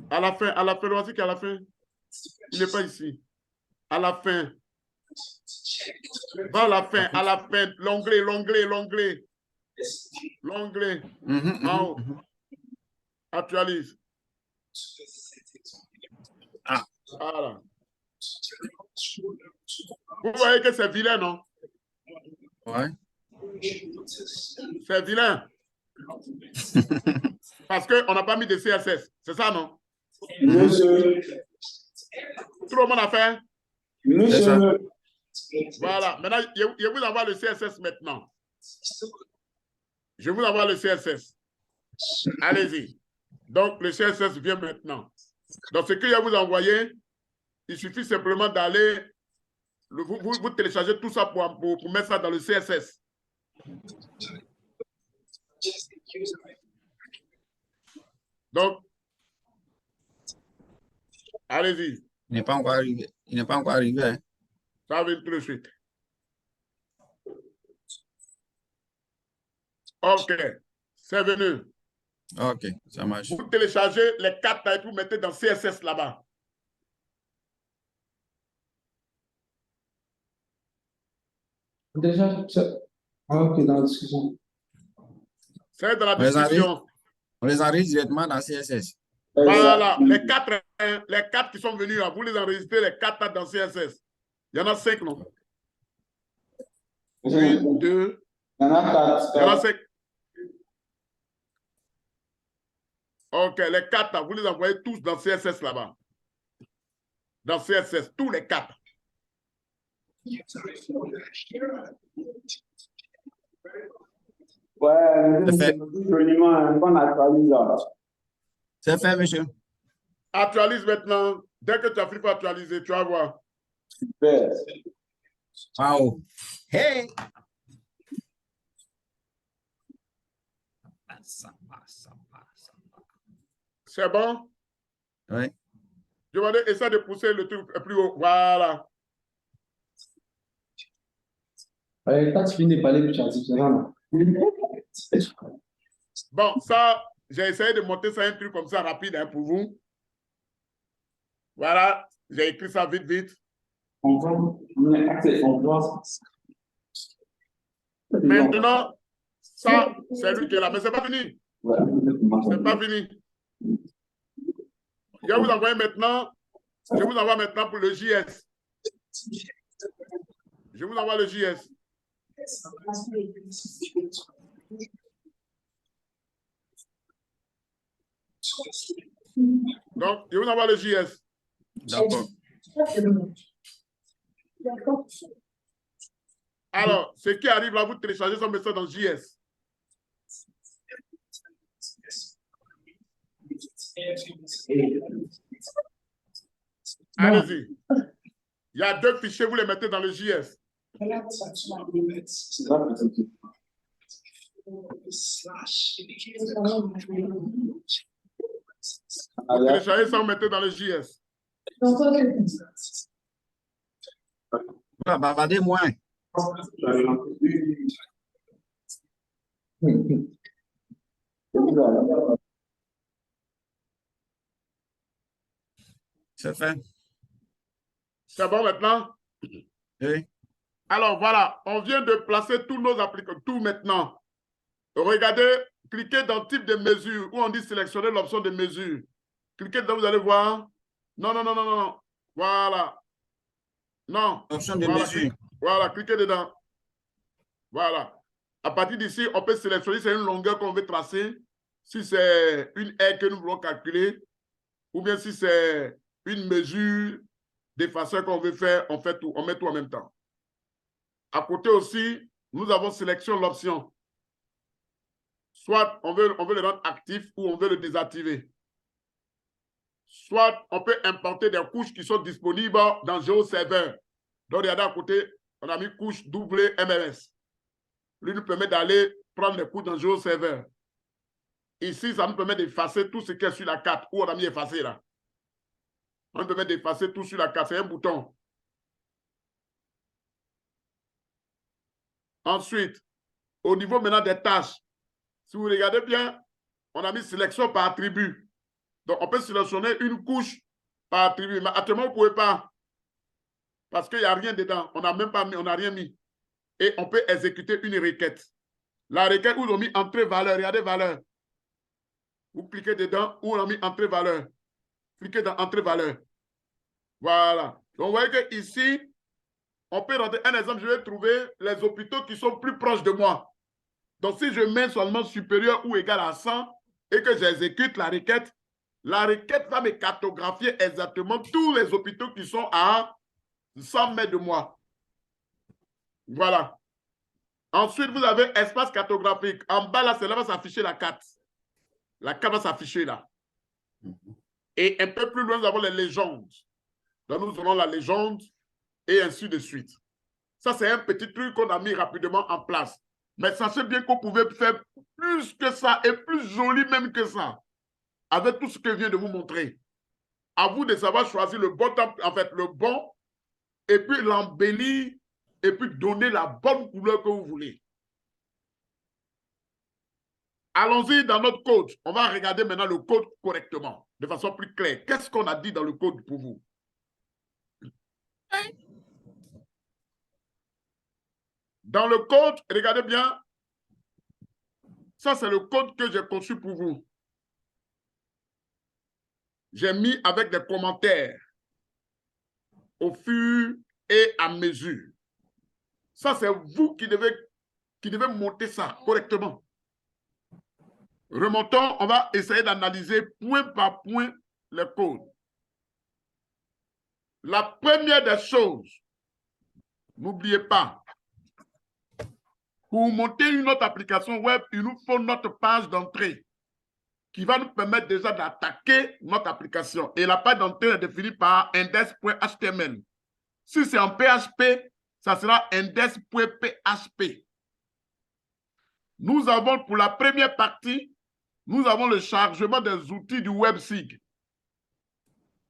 À la fin, le voici qu'à la fin. Il n'est pas ici. À la fin. Va à la fin. L'onglet. L'onglet. En haut. Actualise. Ah. Voilà. Vous voyez que c'est vilain, non? Ouais. C'est vilain. Parce qu'on n'a pas mis de CSS. C'est ça, non? Monsieur. Tout le monde a fait? Monsieur. Voilà. Maintenant, je vous envoie le CSS maintenant. Je vous envoie le CSS. Allez-y. Donc, le CSS vient maintenant. Donc, ce que je vais vous envoyer, il suffit simplement d'aller, vous téléchargez tout ça pour mettre ça dans le CSS. Donc, allez-y. Il n'est pas encore arrivé. Hein. Ça va venir tout de suite. OK. C'est venu. OK, ça marche. Vous téléchargez les 4 et vous mettez dans CSS là-bas. Déjà, ok, dans la discussion. C'est dans la discussion. On les enregistre directement dans CSS. Voilà, les 4 qui sont venus là, vous les enregistrez les 4 dans CSS. Il y en a 5, non? 1, 2. Il y en a 4. Il y en a 5. OK, les 4, vous les envoyez tous dans CSS là-bas. Dans CSS, tous les 4. Ouais, c'est fait, monsieur. Actualise maintenant. Dès que tu as fini pour actualiser, tu vas voir. Super. Wow. Hey! C'est bon? Oui. Je vais essayer de pousser le truc plus haut. Voilà. Quand tu finis de parler, tu as dit, bon, ça, j'ai essayé de monter ça un truc comme ça rapide hein, pour vous. Voilà, j'ai écrit ça vite. Maintenant, ça, c'est lui qui est là. Mais ce n'est pas fini. C'est pas fini. Je vais vous envoyer maintenant. Je vous envoie maintenant pour le JS. Je vous envoie le JS. Donc, je vous envoie le JS. D'accord. Alors, ce qui arrive là, vous téléchargez son message dans JS. Allez-y. Il y a 2 fichiers, vous les mettez dans le JS. Vous téléchargez ça, vous mettez dans le JS. Bavardez moins. C'est fait. C'est bon maintenant? Oui. Alors voilà, on vient de placer tous nos applications, tout maintenant. Regardez, cliquez dans type de mesure où on dit sélectionner l'option de mesure. Cliquez dedans, vous allez voir. Non, non, non, non, non. Voilà. Non. Option de voilà, mesure. Voilà, cliquez dedans. Voilà. À partir d'ici, on peut sélectionner si c'est une longueur qu'on veut tracer, si c'est une aire que nous voulons calculer, ou bien si c'est une mesure d'effaceur qu'on veut faire, on fait tout, on met tout en même temps. À côté aussi, nous avons sélection l'option. Soit on veut le rendre actif ou on veut le désactiver. Soit on peut importer des couches qui sont disponibles dans GeoServer. Donc, regardez à côté, on a mis couche WMLS. Lui nous permet d'aller prendre les couches dans GeoServer. Ici, ça nous permet d'effacer tout ce qui est sur la carte où on a mis effacer là. On nous permet d'effacer tout sur la carte. C'est un bouton. Ensuite, au niveau maintenant des tâches, si vous regardez bien, on a mis sélection par attribut. Donc, on peut sélectionner une couche par attribut. Mais actuellement, vous ne pouvez pas. Parce qu'il n'y a rien dedans. On n'a même pas mis, on n'a rien mis. Et on peut exécuter une requête. La requête où on a mis entrée valeur. Regardez valeur. Vous cliquez dedans où on a mis entrée valeur. Cliquez dans entrée valeur. Voilà. Donc, vous voyez qu'ici, on peut rentrer. Un exemple, je vais trouver les hôpitaux qui sont plus proches de moi. Donc, si je mets seulement supérieur ou égal à 100 et que j'exécute la requête va me cartographier exactement tous les hôpitaux qui sont à 100 mètres de moi. Voilà. Ensuite, vous avez espace cartographique. En bas, là, c'est là va s'afficher la carte. La carte va s'afficher là. Et un peu plus loin, nous avons les légendes. Donc, nous aurons la légende et ainsi de suite. Ça, c'est un petit truc qu'on a mis rapidement en place. Mais sachez bien qu'on pouvait faire plus que ça et plus joli même que ça. Avec tout ce que je viens de vous montrer. À vous de savoir choisir le bon temps, en fait, le bon, et puis l'embellir, et puis donner la bonne couleur que vous voulez. Allons-y dans notre code. On va regarder maintenant le code correctement, de façon plus claire. Qu'est-ce qu'on a dit dans le code pour vous? Dans le code, regardez bien, ça c'est le code que j'ai conçu pour vous. J'ai mis avec des commentaires au fur et à mesure. Ça, c'est vous qui devez monter ça correctement. Remontons, on va essayer d'analyser point par point le code. La première des choses, n'oubliez pas, pour monter une autre application web, il nous faut notre page d'entrée qui va nous permettre déjà d'attaquer notre application. Et la page d'entrée est définie par index.html. Si c'est en PHP, ça sera index.php. Nous avons pour la première partie, nous avons le chargement des outils du WebSig.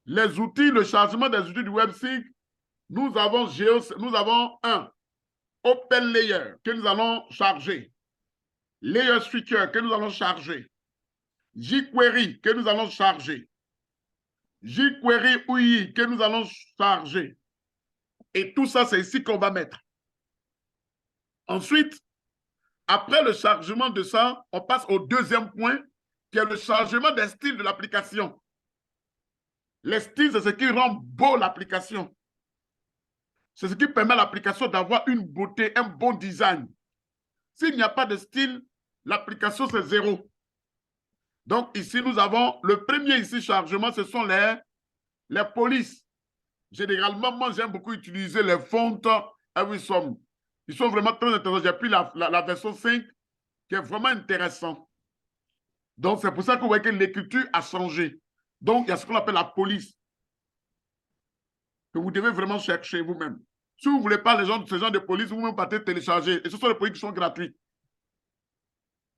Les outils, le chargement des outils du WebSig, nous avons un OpenLayer que nous allons charger. Layer Switcher que nous allons charger. jQuery que nous allons charger. jQuery UI que nous allons charger. Et tout ça, c'est ici qu'on va mettre. Ensuite, après le chargement de ça, on passe au deuxième point, qui est le chargement des styles de l'application. Les styles, c'est ce qui rend beau l'application. C'est ce qui permet à l'application d'avoir une beauté, un bon design. S'il n'y a pas de style, l'application, c'est zéro. Donc, ici, nous avons le premier ici chargement, ce sont les polices. Généralement, moi, j'aime beaucoup utiliser les fontes Everysom. Ils sont vraiment très intéressants. J'ai pris la version 5 qui est vraiment intéressant. Donc, c'est pour ça que vous voyez que l'écriture a changé. Donc, il y a ce qu'on appelle la police que vous devez vraiment chercher vous-même. Si vous ne voulez pas ce genre de police, vous-même partez télécharger. Et ce sont les polices qui sont gratuits.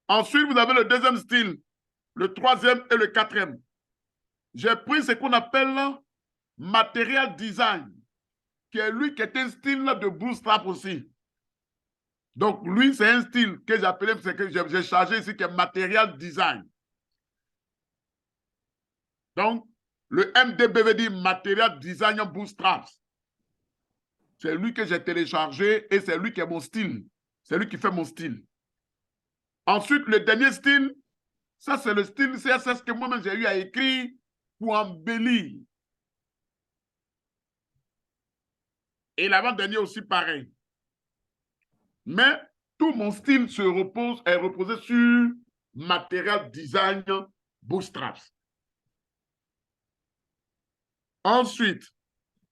Ensuite, vous avez le deuxième style, le troisième et le quatrième. J'ai pris ce qu'on appelle Material Design, qui est lui qui est un style de bootstrap aussi. Donc, lui, c'est un style que j'appelais, c'est que j'ai chargé ici, qui est Material Design. Donc, le MDB veut dire Material Design Bootstraps. C'est lui que j'ai téléchargé et c'est lui qui est mon style. C'est lui qui fait mon style. Ensuite, le dernier style, ça c'est le style CSS que moi-même j'ai eu à écrire pour embellir. Et l'avant-dernier aussi pareil. Mais tout mon style est reposé sur Material Design Bootstraps. Ensuite,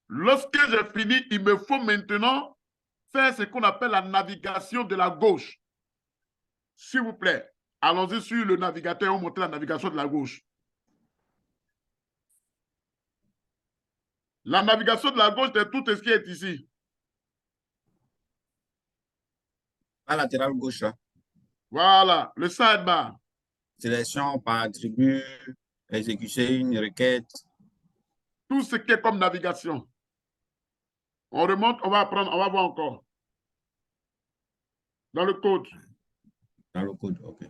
lorsque j'ai fini, il me faut maintenant faire ce qu'on appelle la navigation de la gauche. S'il vous plaît, allons-y sur le navigateur, on montre la navigation de la gauche. La navigation de la gauche, c'est tout ce qui est ici. La latérale gauche, là. Voilà, le sidebar. Sélection par attribut, exécuter une requête. Tout ce qui est comme navigation. On remonte, on va apprendre, on va voir encore. Dans le code. Dans le code, OK.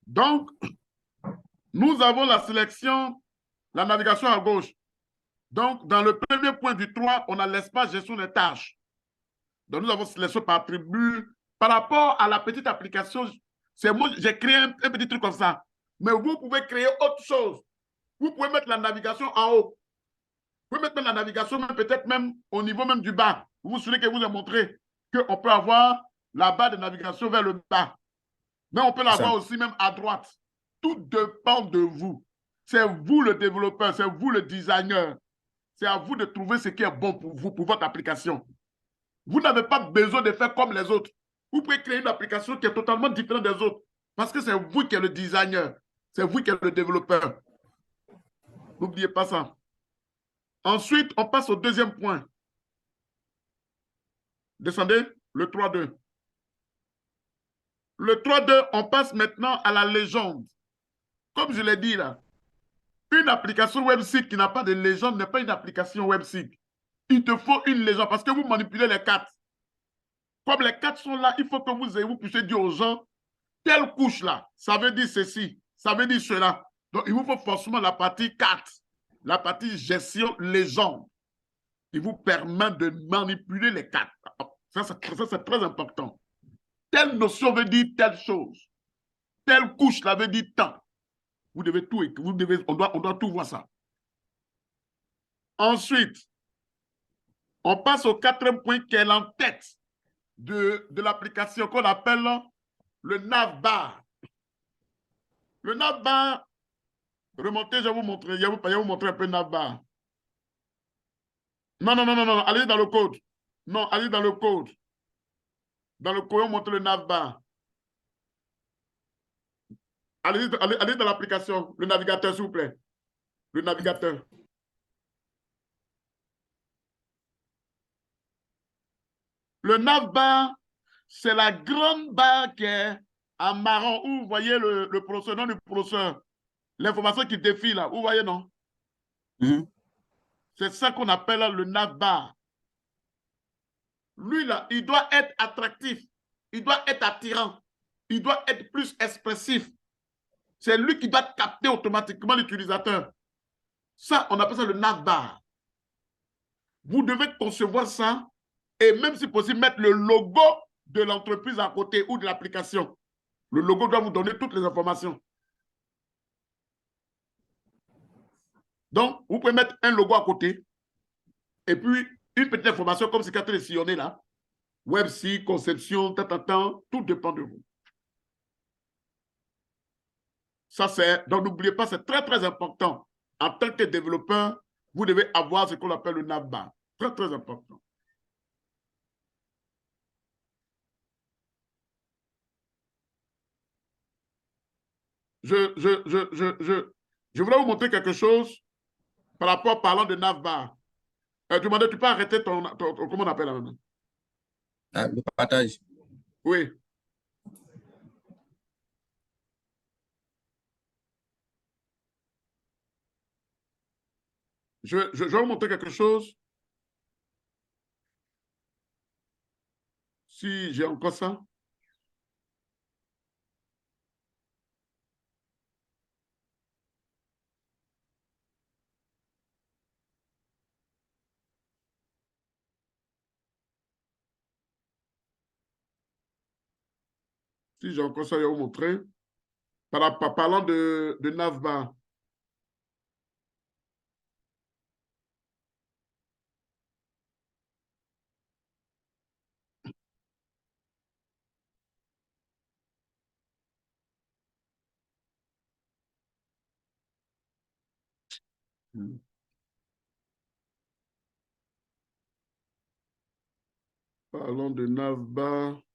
Donc, nous avons la sélection, la navigation à gauche. Donc, dans le premier point du 3, on a l'espace gestion des tâches. Donc, nous avons sélection par attribut. Par rapport à la petite application, c'est moi, j'ai créé un petit truc comme ça. Mais vous pouvez créer autre chose. Vous pouvez mettre la navigation en haut. Vous pouvez mettre la navigation peut-être même au niveau même du bas. Vous vous souvenez que je vous ai montré qu'on peut avoir la barre de navigation vers le bas. Mais on peut l'avoir aussi même à droite. Tout dépend de vous. C'est vous le développeur, c'est vous le designer. C'est à vous de trouver ce qui est bon pour vous, pour votre application. Vous n'avez pas besoin de faire comme les autres. Vous pouvez créer une application qui est totalement différente des autres. Parce que c'est vous qui êtes le designer. C'est vous qui êtes le développeur. N'oubliez pas ça. Ensuite, on passe au deuxième point. Descendez, le 3.2. Le 3.2, on passe maintenant à la légende. Comme je l'ai dit là, une application website qui n'a pas de légende n'est pas une application website. Il te faut une légende parce que vous manipulez les cartes. Comme les cartes sont là, il faut que vous puissiez dire aux gens, telle couche là, ça veut dire ceci, ça veut dire cela. Donc, il vous faut forcément la partie carte, la partie gestion légende. Il vous permet de manipuler les cartes. Ça c'est très important. Telle notion veut dire telle chose. Telle couche là veut dire tant. Vous devez tout, on doit tout voir ça. Ensuite, on passe au quatrième point qui est l'entête de l'application qu'on appelle le navbar. Le navbar, remontez, je vais vous montrer, je vais vous montrer un peu le navbar. Non, allez dans le code. Non, allez dans le code. Dans le code, on montre le navbar. Allez dans l'application, le navigateur, s'il vous plaît. Le navigateur. Le navbar, c'est la grande barre qui est en marron où vous voyez le processeur, non le processeur. L'information qui défile là, vous voyez, non? C'est ça qu'on appelle le navbar. Lui là, il doit être attractif, il doit être attirant, il doit être plus expressif. C'est lui qui doit capter automatiquement l'utilisateur. Ça, on appelle ça le navbar. Vous devez concevoir ça et même si possible mettre le logo de l'entreprise à côté ou de l'application. Le logo doit vous donner toutes les informations. Donc, vous pouvez mettre un logo à côté et puis une petite information comme ce qu'a été sillonné là. Website, conception, tout dépend de vous. Ça, c'est, donc n'oubliez pas, c'est très, très important. En tant que développeur, vous devez avoir ce qu'on appelle le navbar. Très, très important. Je voulais vous montrer quelque chose par rapport, parlant de navbar. Tu peux arrêter comment on appelle là? Ah, le partage. Oui. Je vais vous montrer quelque chose. Si j'ai encore ça. Si j'ai encore ça, je vais vous montrer. Parlant de navbar. Parlons de navbar.